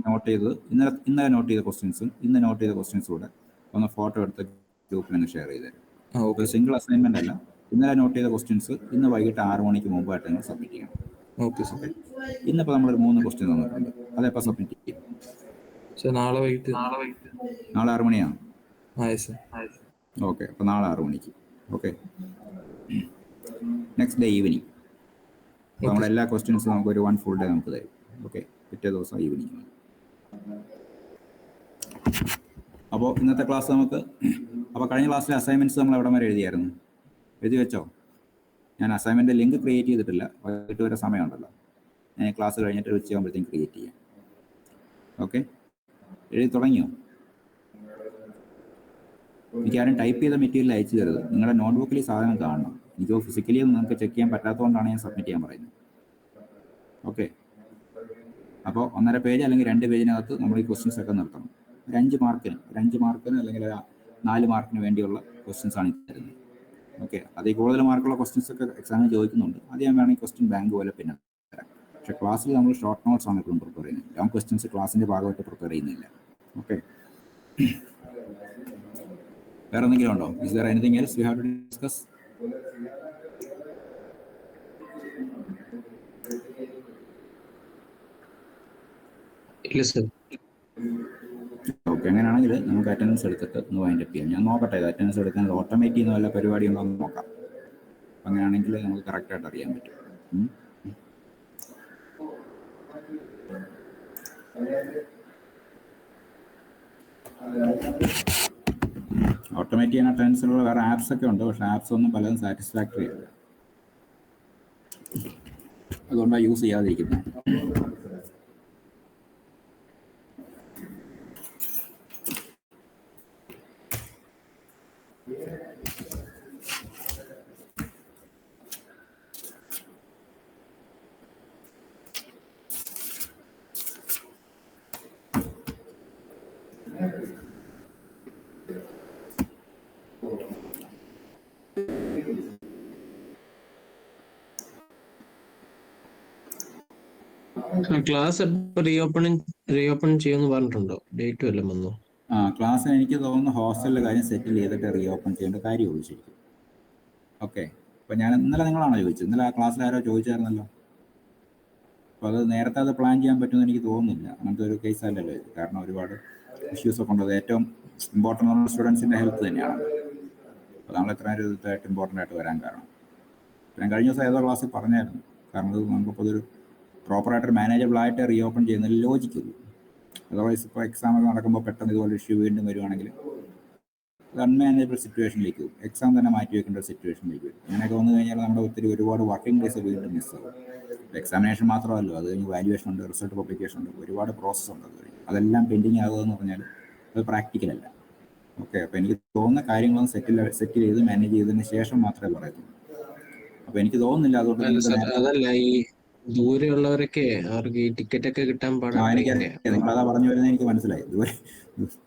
നോട്ട് ചെയ്തത് ഇന്നലെ നോട്ട് ചെയ്ത ക്വസ്റ്റ്യൻസും ഇന്ന് നോട്ട് ചെയ്ത ക്വസ്റ്റ്യൻസും കൂടെ ഒന്ന് ഫോട്ടോ എടുത്ത് ഗ്രൂപ്പിൽ നിന്ന് ഷെയർ ചെയ്ത് തരും. സിംഗിൾ അസൈൻമെന്റ് അല്ല, ഇന്നലെ നോട്ട് ചെയ്ത ക്വസ്റ്റ്യൻസ് ഇന്ന് വൈകിട്ട് 6 മണിക്ക് മുമ്പായിട്ട് നിങ്ങൾ സബ്മിറ്റ് ചെയ്യണം. ഓക്കെ. ഇന്നിപ്പോൾ നമ്മളൊരു 3 ക്വസ്റ്റ്യൻ തന്നിട്ടുണ്ട്, അതെപ്പോൾ സബ്മിറ്റ് ചെയ്യും? നാളെ വൈകിട്ട്. നാളെ 6 മണിയാണ്. ഓക്കെ, അപ്പോൾ നാളെ 6 മണിക്ക്. ഓക്കെ, നെക്സ്റ്റ് ഡേ ഈവനിങ് നമ്മുടെ എല്ലാ ക്വസ്റ്റ്യൻസും നമുക്കൊരു 1 ഫുൾ ഡേ നമുക്ക് തരും. ഓക്കെ, പിറ്റേ ദിവസം ഈവനിങ്. അപ്പോൾ ഇന്നത്തെ ക്ലാസ് നമുക്ക്, അപ്പോൾ കഴിഞ്ഞ ക്ലാസ്സിലെ അസൈൻമെൻറ്റ്സ് നമ്മൾ എവിടെ വരെ എഴുതിയായിരുന്നു? എഴുതി വെച്ചോ? ഞാൻ അസൈൻമെൻറ്റ് ലിങ്ക് ക്രിയേറ്റ് ചെയ്തിട്ടില്ല, വൈകിട്ട് വരെ സമയമുണ്ടല്ലോ, ഞാൻ ക്ലാസ് കഴിഞ്ഞിട്ട് ഉച്ചയാകുമ്പോഴത്തേക്കും ക്രിയേറ്റ് ചെയ്യാം. ഓക്കെ, എഴുതി തുടങ്ങിയോ? എനിക്ക് ആരും ടൈപ്പ് ചെയ്ത മെറ്റീരിയൽ അയച്ചു തരുത്, നിങ്ങളുടെ നോട്ട്ബുക്കിൽ ഈ സാധനം കാണണം. എനിക്ക് ഫിസിക്കലി ഒന്നും നമുക്ക് ചെക്ക് ചെയ്യാൻ പറ്റാത്തതുകൊണ്ടാണ് ഞാൻ സബ്മിറ്റ് ചെയ്യാൻ പറയുന്നത്. ഓക്കെ, അപ്പോൾ 1.5 പേജ് അല്ലെങ്കിൽ 2 പേജിനകത്ത് നമ്മൾ ഈ ക്വസ്റ്റ്യൻസ് ഒക്കെ നിർത്തണം. ഒരു 5 മാർക്കിന് അല്ലെങ്കിൽ 4 മാർക്കിന് വേണ്ടിയുള്ള ക്വസ്റ്റ്യൻസ് ആണ് തരുന്നത്. ഓക്കെ, അതിൽ കൂടുതൽ മാർക്കുള്ള ക്വസ്റ്റ്യൻസ് ഒക്കെ എക്സാമിന് ചോദിക്കുന്നുണ്ട്, അത് ഞാൻ വേണമെങ്കിൽ ക്വസ്റ്റ്യൻ ബാങ്ക് പോലെ പിന്നെ തരാം. പക്ഷേ ക്ലാസ്സിൽ നമ്മൾ ഷോർട്ട് നോട്ട്സ് ആണ് എപ്പോഴും പ്രിപ്പയർ ചെയ്യുന്നത്, ലോങ് ക്വസ്റ്റ്യൻസ് ക്ലാസ്സിൻ്റെ ഭാഗമായിട്ട് പ്രിപ്പയർ ചെയ്യുന്നില്ല. ഓക്കെ, വേറെ എന്തെങ്കിലും ഉണ്ടോ? Is there anything else we have to discuss? ഇല്ല സർ. ഓക്കെ, അങ്ങനെയാണെങ്കിൽ നമുക്ക് അറ്റൻഡൻസ് എടുത്തിട്ട് ഒന്ന് വൈൻഡ് അപ്പ് ചെയ്യാം. ഞാൻ നോക്കട്ടെ, അറ്റൻഡൻസ് എടുക്കാൻ ഓട്ടോമേറ്റ് ചെയ്യുന്ന വല്ല പരിപാടി ഉണ്ടോ എന്ന് നോക്കാം. അങ്ങനെയാണെങ്കിൽ നമുക്ക് കറക്റ്റായിട്ട് അറിയാൻ പറ്റും. ഓട്ടോമേറ്റ് ചെയ്യുന്ന അറ്റൻഡൻസിലുള്ള വേറെ ആപ്സ് ഒക്കെ ഉണ്ട്, പക്ഷേ ആപ്സ് ഒന്നും പലതും സാറ്റിസ്ഫാക്ടറി അല്ല, അതുകൊണ്ടാണ് യൂസ് ചെയ്യാതിരിക്കുന്നത്. ക്ലാസ് റീഓപ്പൺ ചെയ്യുമെന്ന് പറഞ്ഞിട്ടുണ്ടോ? ഡേറ്റ് വല്ലതും വന്നോ? ക്ലാസ് എനിക്ക് തോന്നുന്നു ഹോസ്റ്റലിലെ കാര്യം സെറ്റിൽ ചെയ്തിട്ട് റീഓപ്പൺ ചെയ്യേണ്ട കാര്യമുള്ളൂ ശരിക്കും. ഓക്കെ, അപ്പോൾ ഞാൻ ഇന്നലെ നിങ്ങളാണോ ചോദിച്ചത്? ഇന്നലെ ആ ക്ലാസ്സിൽ ആരോ ചോദിച്ചായിരുന്നല്ലോ. അപ്പോൾ അത് നേരത്തെ അത് പ്ലാൻ ചെയ്യാൻ പറ്റുമെന്ന് എനിക്ക് തോന്നുന്നില്ല. അങ്ങനത്തെ ഒരു കേസ് അല്ലല്ലോ ഇത്, കാരണം ഒരുപാട് ഇഷ്യൂസൊക്കെ ഉണ്ട്. അത് ഏറ്റവും ഇമ്പോർട്ടൻ്റ് നമ്മുടെ സ്റ്റുഡൻസിൻ്റെ ഹെൽത്ത് തന്നെയാണ്. അപ്പോൾ നമ്മൾ എത്രയും ഇതായിട്ട് ഇമ്പോർട്ടൻ്റ് ആയിട്ട് വരാൻ കാരണം ഞാൻ കഴിഞ്ഞ ദിവസം ഏതോ ക്ലാസ്സിൽ പറഞ്ഞായിരുന്നു. കാരണം അത് നമുക്കിപ്പോൾ അതൊരു പ്രോപ്പറായിട്ടൊരു മാനേജബിളായിട്ട് റീഓപ്പൺ ചെയ്യുന്നതിൽ ലോജിക്കുള്ളൂ. അതർവൈസ് ഇപ്പോൾ എക്സാമൊക്കെ നടക്കുമ്പോൾ പെട്ടെന്ന് ഇതുപോലെ ഇഷ്യൂ വീണ്ടും വരുവാണെങ്കിൽ അത് അൺമാനേജബിൾ സിറ്റുവേഷനിലേക്ക് വരും, എക്സാം തന്നെ മാറ്റി വെക്കേണ്ട ഒരു സിറ്റുവേഷനിലേക്ക് വരും. അങ്ങനെയൊക്കെ വന്നു കഴിഞ്ഞാൽ നമ്മുടെ ഒരുപാട് വർക്കിംഗ് ഡേയ്സ് വീണ്ടും മിസ്സാകും. എക്സാമിനേഷൻ മാത്രമല്ലോ, അത് കഴിഞ്ഞ് വാല്യുവേഷൻ ഉണ്ട്, റിസൾട്ട് പബ്ലിക്കേഷൻ ഉണ്ട്, ഒരുപാട് പ്രോസസ്സ് ഉണ്ട്. അത് കഴിഞ്ഞ് അതെല്ലാം പെൻഡിങ് ആകുക എന്ന് പറഞ്ഞാൽ അത് പ്രാക്ടിക്കലല്ല. ഓക്കെ, അപ്പോൾ എനിക്ക് തോന്നുന്ന കാര്യങ്ങളൊന്നും സെറ്റിൽ ചെയ്ത് മാനേജ് ചെയ്തതിന് ശേഷം മാത്രമേ പറയത്തുള്ളൂ. അപ്പോൾ എനിക്ക് തോന്നുന്നില്ല അതുകൊണ്ട് അതല്ല, ഈ ദൂരെയുള്ളവരൊക്കെ അവർക്ക് ഈ ടിക്കറ്റ് ഒക്കെ കിട്ടാൻ എനിക്കറിയാം നിങ്ങളതാ പറഞ്ഞു വരുന്നത്, എനിക്ക് മനസ്സിലായി.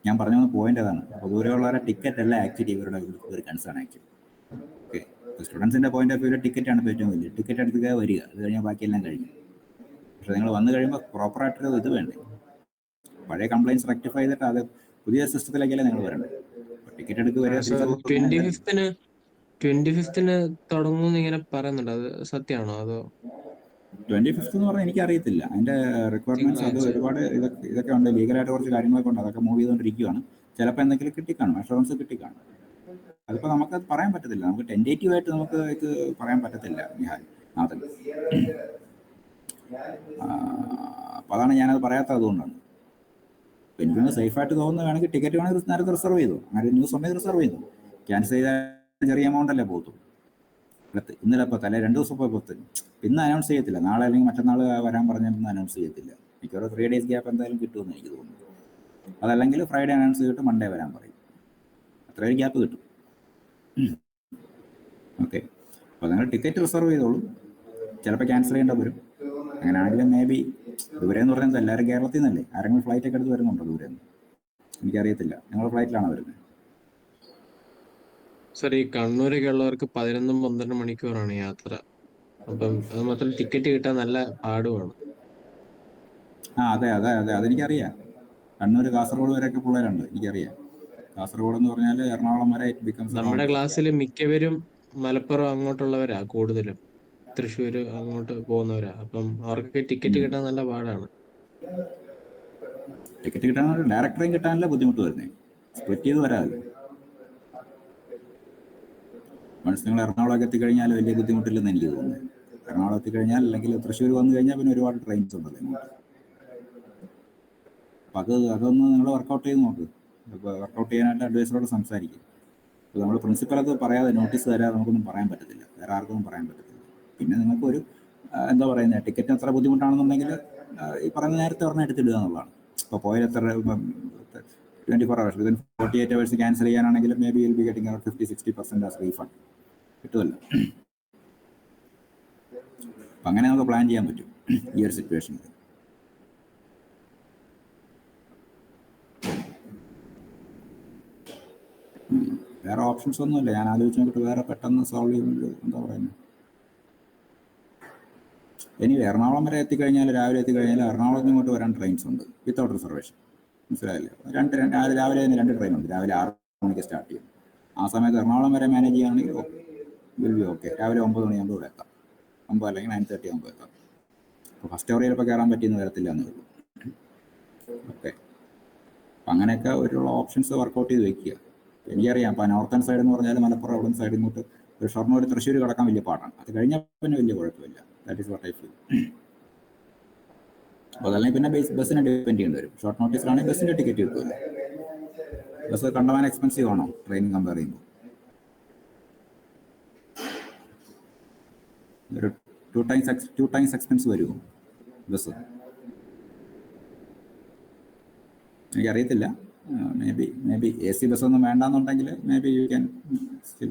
ഞാൻ പറഞ്ഞു വന്ന പോയിന്റ് അതാണ്. അപ്പോൾ ദൂരെയുള്ളവരെ ടിക്കറ്റ് അല്ല ആക്ച്വലി ഇവരുടെ ഒരു കൺസേൺ ആക്ച്വലി. ഓക്കെ, സ്റ്റുഡൻസിൻ്റെ പോയിന്റ് ഓഫ് വ്യൂ ടിക്കറ്റാണ് ഇപ്പോൾ ഏറ്റവും വലിയ. ടിക്കറ്റ് എടുക്കുക വരിക, അത് കഴിഞ്ഞാൽ ബാക്കിയെല്ലാം കഴിഞ്ഞു. പക്ഷേ നിങ്ങൾ വന്നു കഴിയുമ്പോൾ പ്രോപ്പറായിട്ടൊരു ഇത് വേണ്ടേ, പഴയ കംപ്ലയിൻസ് റെക്ടിഫൈ ചെയ്തിട്ട് അത് പുതിയ സിസ്റ്റത്തിലേക്കല്ലേ നിങ്ങൾ വരേണ്ടത്. ടിക്കറ്റ് എടുക്കുക വരിക, തിരിച്ചു 25th തുടങ്ങുമെന്ന് ഇങ്ങനെ പറയുന്നുണ്ട്, അത് സത്യമാണോ അതോ? 25th എന്ന് പറഞ്ഞാൽ എനിക്കറിയത്തില്ല അതിൻ്റെ റിക്വയർമെൻറ്റ്സ്. അത് ഒരുപാട് ഇതൊക്കെ ഉണ്ട്, ലീഗലായിട്ട് കുറച്ച് കാര്യങ്ങളൊക്കെ ഉണ്ട്, അതൊക്കെ മൂവ് ചെയ്തുകൊണ്ടിരിക്കുകയാണ്. ചിലപ്പോൾ എന്തെങ്കിലും കിട്ടിക്കാണും, അഷുറൻസ് കിട്ടിക്കാണും. അതിപ്പോൾ നമുക്കത് പറയാൻ പറ്റത്തില്ല, നമുക്ക് ടെൻറ്റേറ്റീവായിട്ട് നമുക്ക് ഇത് പറയാൻ പറ്റത്തില്ല ഞാൻ നാഥൻ. അപ്പോൾ അതാണ് ഞാനത് പറയാത്തത്, അതുകൊണ്ടാണ്. അപ്പോൾ എനിക്കൊന്ന് സേഫായിട്ട് തോന്നുന്നത് വേണമെങ്കിൽ ടിക്കറ്റ് വേണമെങ്കിൽ നേരത്തെ റിസർവ് ചെയ്തു, അങ്ങനെ ന്യൂസ് ഉണ്ടെങ്കിൽ റിസർവ് ചെയ്തു. ക്യാൻസൽ ചെയ്താൽ ചെറിയ എമൗണ്ട് അല്ലേ പോകത്തുള്ളൂ. ഇന്നലെ ഇപ്പോൾ തലേ 2 ദിവസം ഇപ്പോൾ പത്ത്, ഇന്ന് അനൗൺസ് ചെയ്യത്തില്ല, നാളെ അല്ലെങ്കിൽ മറ്റന്നാൾ വരാൻ പറഞ്ഞിട്ടൊന്നും അനൗൺസ് ചെയ്യത്തില്ല. മിക്കവാറും 3 days ഗ്യാപ്പ് എന്തായാലും കിട്ടുമെന്ന് എനിക്ക് തോന്നുന്നു. അതല്ലെങ്കിൽ ഫ്രൈഡേ അനൗൺസ് ചെയ്തിട്ട് മൺഡേ വരാൻ പറയും, അത്രയും ഗ്യാപ്പ് കിട്ടും. ഓക്കെ, അപ്പോൾ നിങ്ങൾ ടിക്കറ്റ് റിസർവ് ചെയ്തോളൂ, ചിലപ്പോൾ ക്യാൻസൽ ചെയ്യേണ്ട വരും. അങ്ങനെയാണെങ്കിലും മേ ബി ദൂരെ എന്ന് പറയുന്നത് എല്ലാവരും കേരളത്തിൽ നിന്നല്ലേ, ആരെങ്കിലും ഫ്ലൈറ്റൊക്കെ എടുത്ത് വരുന്നുണ്ടോ ദൂരെ നിന്ന്? എനിക്കറിയത്തില്ല, നിങ്ങൾ ഫ്ലൈറ്റിലാണോ വരുന്നത്? സർ, ഈ കണ്ണൂരൊക്കെ ഉള്ളവർക്ക് 11-12 മണിക്കൂറാണ് യാത്ര. അപ്പം അത് മാത്രം ടിക്കറ്റ് കിട്ടാൻ നല്ല പാടുമാണ്. അതെ അതെ അതെ, അതെനിക്കറിയാം. കണ്ണൂർ കാസർഗോഡ് വരെയൊക്കെ പിള്ളേരുണ്ട്, എനിക്കറിയാം. കാസർഗോഡ് എന്ന് പറഞ്ഞാൽ എറണാകുളം വരെ ഇറ്റ് ബിക്കംസ് നമ്മുടെ ക്ലാസ്സിൽ മിക്കവരും മലപ്പുറം അങ്ങോട്ടുള്ളവരാ കൂടുതലും, തൃശ്ശൂർ അങ്ങോട്ട് പോകുന്നവരാ. അപ്പം അവർക്കൊക്കെ ടിക്കറ്റ് കിട്ടാൻ നല്ല പാടാണ്. ടിക്കറ്റ് കിട്ടാൻ ഡയറക്ട് ട്രെയിൻ കിട്ടാനല്ല ബുദ്ധിമുട്ട് വരുന്നത്, സ്പ്ലിറ്റ് ചെയ്ത് വരാമല്ലോ. മനസ്സ് നിങ്ങൾ എറണാകുളമൊക്കെ എത്തിക്കഴിഞ്ഞാൽ വലിയ ബുദ്ധിമുട്ടില്ലെന്ന് എനിക്ക് തോന്നുന്നത്. എറണാകുളം എത്തിക്കഴിഞ്ഞാൽ അല്ലെങ്കിൽ തൃശ്ശൂർ വന്നു കഴിഞ്ഞാൽ പിന്നെ ഒരുപാട് ട്രെയിൻസ് ഉണ്ടല്ലോ ഇങ്ങോട്ട്. അപ്പം അതൊന്ന് നിങ്ങൾ വർക്കൗട്ട് ചെയ്ത് നോക്ക്. ഇപ്പോൾ വർക്കൗട്ട് ചെയ്യാനായിട്ട് അഡ്വൈസറോട് സംസാരിക്കും. അപ്പോൾ നമ്മൾ പ്രിൻസിപ്പലത് പറയാതെ നോട്ടീസ് തരാതെ നമുക്കൊന്നും പറയാൻ പറ്റത്തില്ല, വേറെ ആർക്കൊന്നും പറയാൻ പറ്റത്തില്ല. പിന്നെ നിങ്ങൾക്കൊരു എന്താ പറയുന്നത്, ടിക്കറ്റ് എത്ര ബുദ്ധിമുട്ടാണെന്നുണ്ടെങ്കിൽ ഈ പറഞ്ഞ നേരത്തെ ഒരെണ്ണം എടുത്തിടുക എന്നുള്ളതാണ്. ഇപ്പോൾ പോയാൽ എത്ര 24 hours, വിതിൻ 48 hours ക്യാൻസൽ ചെയ്യാനാണെങ്കിൽ may be will be getting 50-60% as refund കിട്ടുമല്ലോ. അപ്പം അങ്ങനെ നമുക്ക് പ്ലാൻ ചെയ്യാൻ പറ്റും ഈ ഒരു സിറ്റുവേഷനിൽ. വേറെ ഓപ്ഷൻസ് ഒന്നുമില്ല, ഞാൻ ആലോചിച്ച് നോക്കിയിട്ട് വേറെ പെട്ടെന്ന് സോൾവ് ചെയ്യുന്നത് എന്താ പറയുന്നത്. ഇനി എറണാകുളം വരെ എത്തിക്കഴിഞ്ഞാൽ, രാവിലെ എത്തിക്കഴിഞ്ഞാൽ എറണാകുളത്ത് നിന്ന് ഇങ്ങോട്ട് വരാൻ ട്രെയിൻസ് ഉണ്ട് വിത്തൗട്ട് റിസർവേഷൻ, മനസ്സിലായില്ലേ? രാവിലെ തന്നെ 2 ട്രെയിനുണ്ട്, രാവിലെ 6 മണിക്ക് സ്റ്റാർട്ട് ചെയ്യും. ആ സമയത്ത് എറണാകുളം വരെ മാനേജ് ചെയ്യുകയാണെങ്കിൽ വിൽ ബി ഓക്കെ. രാവിലെ 9 മണിയാകുമ്പോൾ ഇവിടെ എത്താം, 9 അല്ലെങ്കിൽ 9:30 ആകുമ്പോൾ എത്താം. അപ്പോൾ ഫസ്റ്റ് അവർ ചിലപ്പോൾ കയറാൻ പറ്റിയെന്ന് വരത്തില്ല എന്നേ ഉള്ളൂ. ഓക്കെ, അപ്പം അങ്ങനെയൊക്കെ ഒരുള്ള ഓപ്ഷൻസ് വർക്കൗട്ട് ചെയ്ത് വെക്കുക. എനിക്കറിയാം, അപ്പോൾ നോർത്തേൺ സൈഡ് എന്ന് പറഞ്ഞാൽ മലപ്പുറം അവിടെ സൈഡ് ഇങ്ങോട്ട് ഒരു ഷൊർണൂർ തൃശ്ശൂർ കിടക്കാൻ വലിയ പാടാണ്. അത് കഴിഞ്ഞാൽ പിന്നെ വലിയ കുഴപ്പമില്ല. That is what I feel. അപ്പോൾ അതല്ലെങ്കിൽ പിന്നെ ബസ്സിനെ ഡിപ്പെൻഡ് ചെയ്യേണ്ടി വരും. ഷോർട്ട് നോട്ടീസിലാണെങ്കിൽ ബസ്സിൻ്റെ ടിക്കറ്റ് കിട്ടുമല്ലോ. ബസ് കണ്ടമാനം എക്സ്പെൻസീവ് ആണോ ട്രെയിനിങ് കമ്പയർ ചെയ്യുമ്പോൾ? ഒരു 2 times എക്സ്പെൻസ് വരുമോ ബസ്? എനിക്കറിയത്തില്ല. മേ ബി AC ബസ്സൊന്നും വേണ്ടാന്നുണ്ടെങ്കിൽ maybe you can still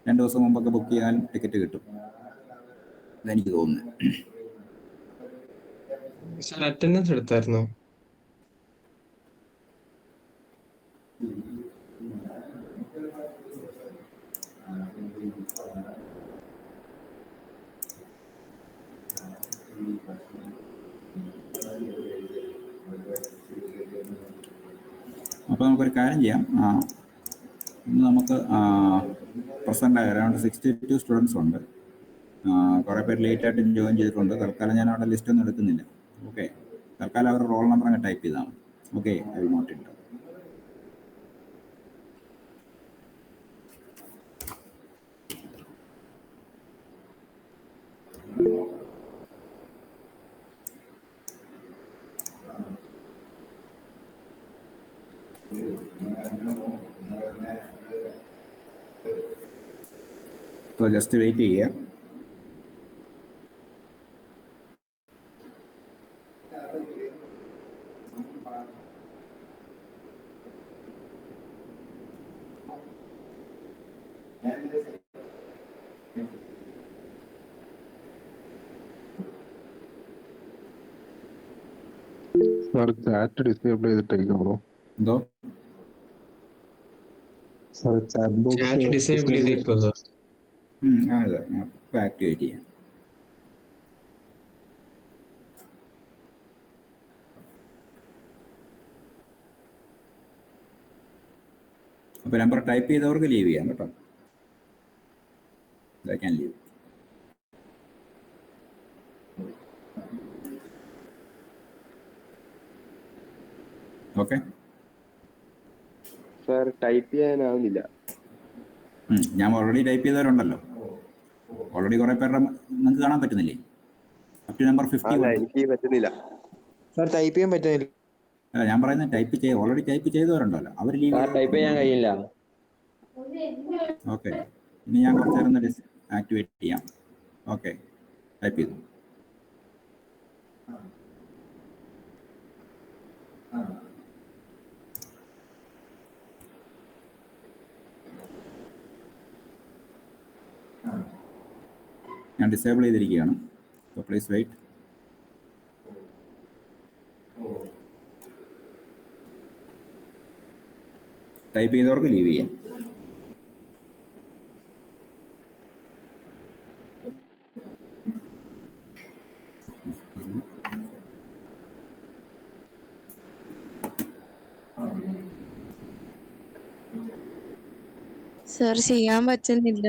2 ദിവസം മുമ്പൊക്കെ ബുക്ക് ചെയ്താലും ടിക്കറ്റ് കിട്ടും, അതെനിക്ക് തോന്നുന്നത്. സാർ, അറ്റൻഡൻസ് എടുത്തായിരുന്നോ? അപ്പോൾ നമുക്കൊരു കാര്യം ചെയ്യാം. ഇന്ന് നമുക്ക് പ്രസൻ്റ് അറൗണ്ട് 62 സ്റ്റുഡൻസ് ഉണ്ട്. കുറേ പേര് ലേറ്റായിട്ട് ജോയിൻ ചെയ്തിട്ടുണ്ട്. തൽക്കാലം ഞാൻ അവിടെ ലിസ്റ്റ് ഒന്നും എടുക്കുന്നില്ല. ഓക്കെ, തൽക്കാലം അവരുടെ റോൾ നമ്പർ അങ്ങ് ടൈപ്പ് ചെയ്താൽ മതി. Okay, I will note it. അപ്പോൾ ജസ്റ്റ് വെയിറ്റ് ചെയ്യുക. സാർ, ചാറ്റ് ഡിസേബിൾ ചെയ്തിട്ടേക്കാണോ? എന്തോ സാർ, ചാറ്റ് ബോക്സ് ഡിസേബിൾ ചെയ്തിരിക്കുമോ സാർ? അതെ, ഇപ്പോൾ ആക്ടിവേറ്റ് ചെയ്യാം. അപ്പോൾ നമ്പർ ടൈപ്പ് ചെയ്തവർക്ക് ലീവ് ചെയ്യാം കേട്ടോ. They can leave. Okay sir type ചെയ്യാനാവുന്നില്ല. ഞാൻ ഓൾറെഡി ടൈപ്പ് ചെയ്തവരുണ്ടല്ലോ. ഓൾറെഡി കുറേ പേരുടെ നിങ്ങൾക്ക് കാണാൻ പറ്റുന്നില്ലേ? Up to number 50. അല്ല, എനിക്ക് പറ്റുന്നില്ല സാർ. ടൈപ്പ് ചെയ്യാൻ പറ്റുന്നില്ല. അല്ല, ഞാൻ പറയുന്നത് ഓൾറെഡി ടൈപ്പ് ചെയ്തവരുണ്ടല്ലോ, അവർ ലീവ്. ടൈപ്പ് ചെയ്യാൻ കഴിയില്ല. ഓക്കെ, ഇനി ഞാൻ കുറച്ച് നേരം ആക്ടിവേറ്റ് ചെയ്യാം. ഓക്കെ, ടൈപ്പ് ചെയ്തു. ഞാൻ ഡിസേബിൾ ചെയ്തിരിക്കുകയാണ്. So please wait. ടൈപ്പ് ചെയ്തവർക്ക് ലീവ് ചെയ്യാം. സർ ചെയ്യാൻ പറ്റുന്നില്ല.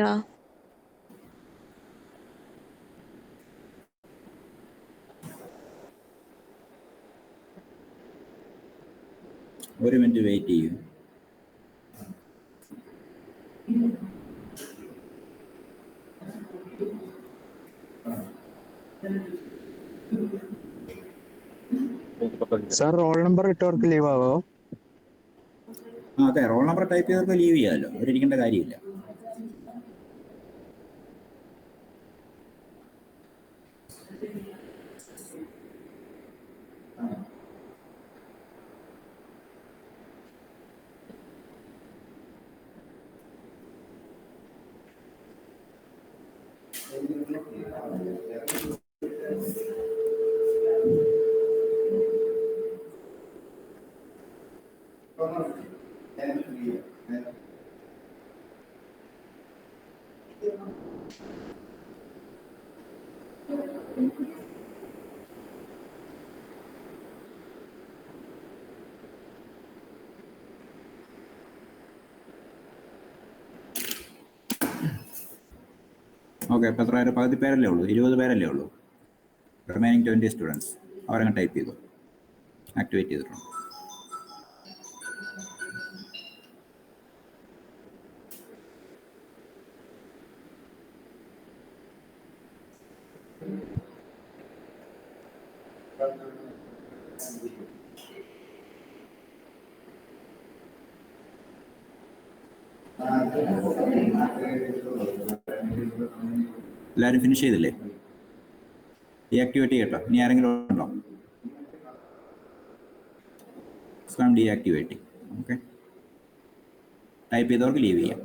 ഒരു മിനിറ്റ് വെയിറ്റ് ചെയ്യൂ. സാർ റോൾ നമ്പർ ഇട്ടവർക്ക് ലീവ് ആവോ? അതെ, റോൾ നമ്പർ ടൈപ്പ് ചെയ്തവർക്ക് ലീവ് ചെയ്യാമല്ലോ, അവരിരിക്കേണ്ട കാര്യമില്ല. ഓക്കെ, ഇപ്പോൾ എത്ര പേര്? പകുതി പേരല്ലേ ഉള്ളൂ, 20 പേരല്ലേ ഉള്ളൂ. റിമൈനിങ് 20 സ്റ്റുഡൻസ് അവരങ്ങ് ടൈപ്പ് ചെയ്തു, ആക്ടിവേറ്റ് ചെയ്തിട്ടുണ്ട്. എല്ലാവരും ഫിനിഷ് ചെയ്തില്ലേ? ഡീആക്ടിവേറ്റ് ചെയ്യട്ടോ. ഇനി ആരെങ്കിലും ഉണ്ടോ? ഡീആക്ടിവേറ്റ്. ഓക്കെ, ടൈപ്പ് ചെയ്തവർക്ക് ലീവ് ചെയ്യാം.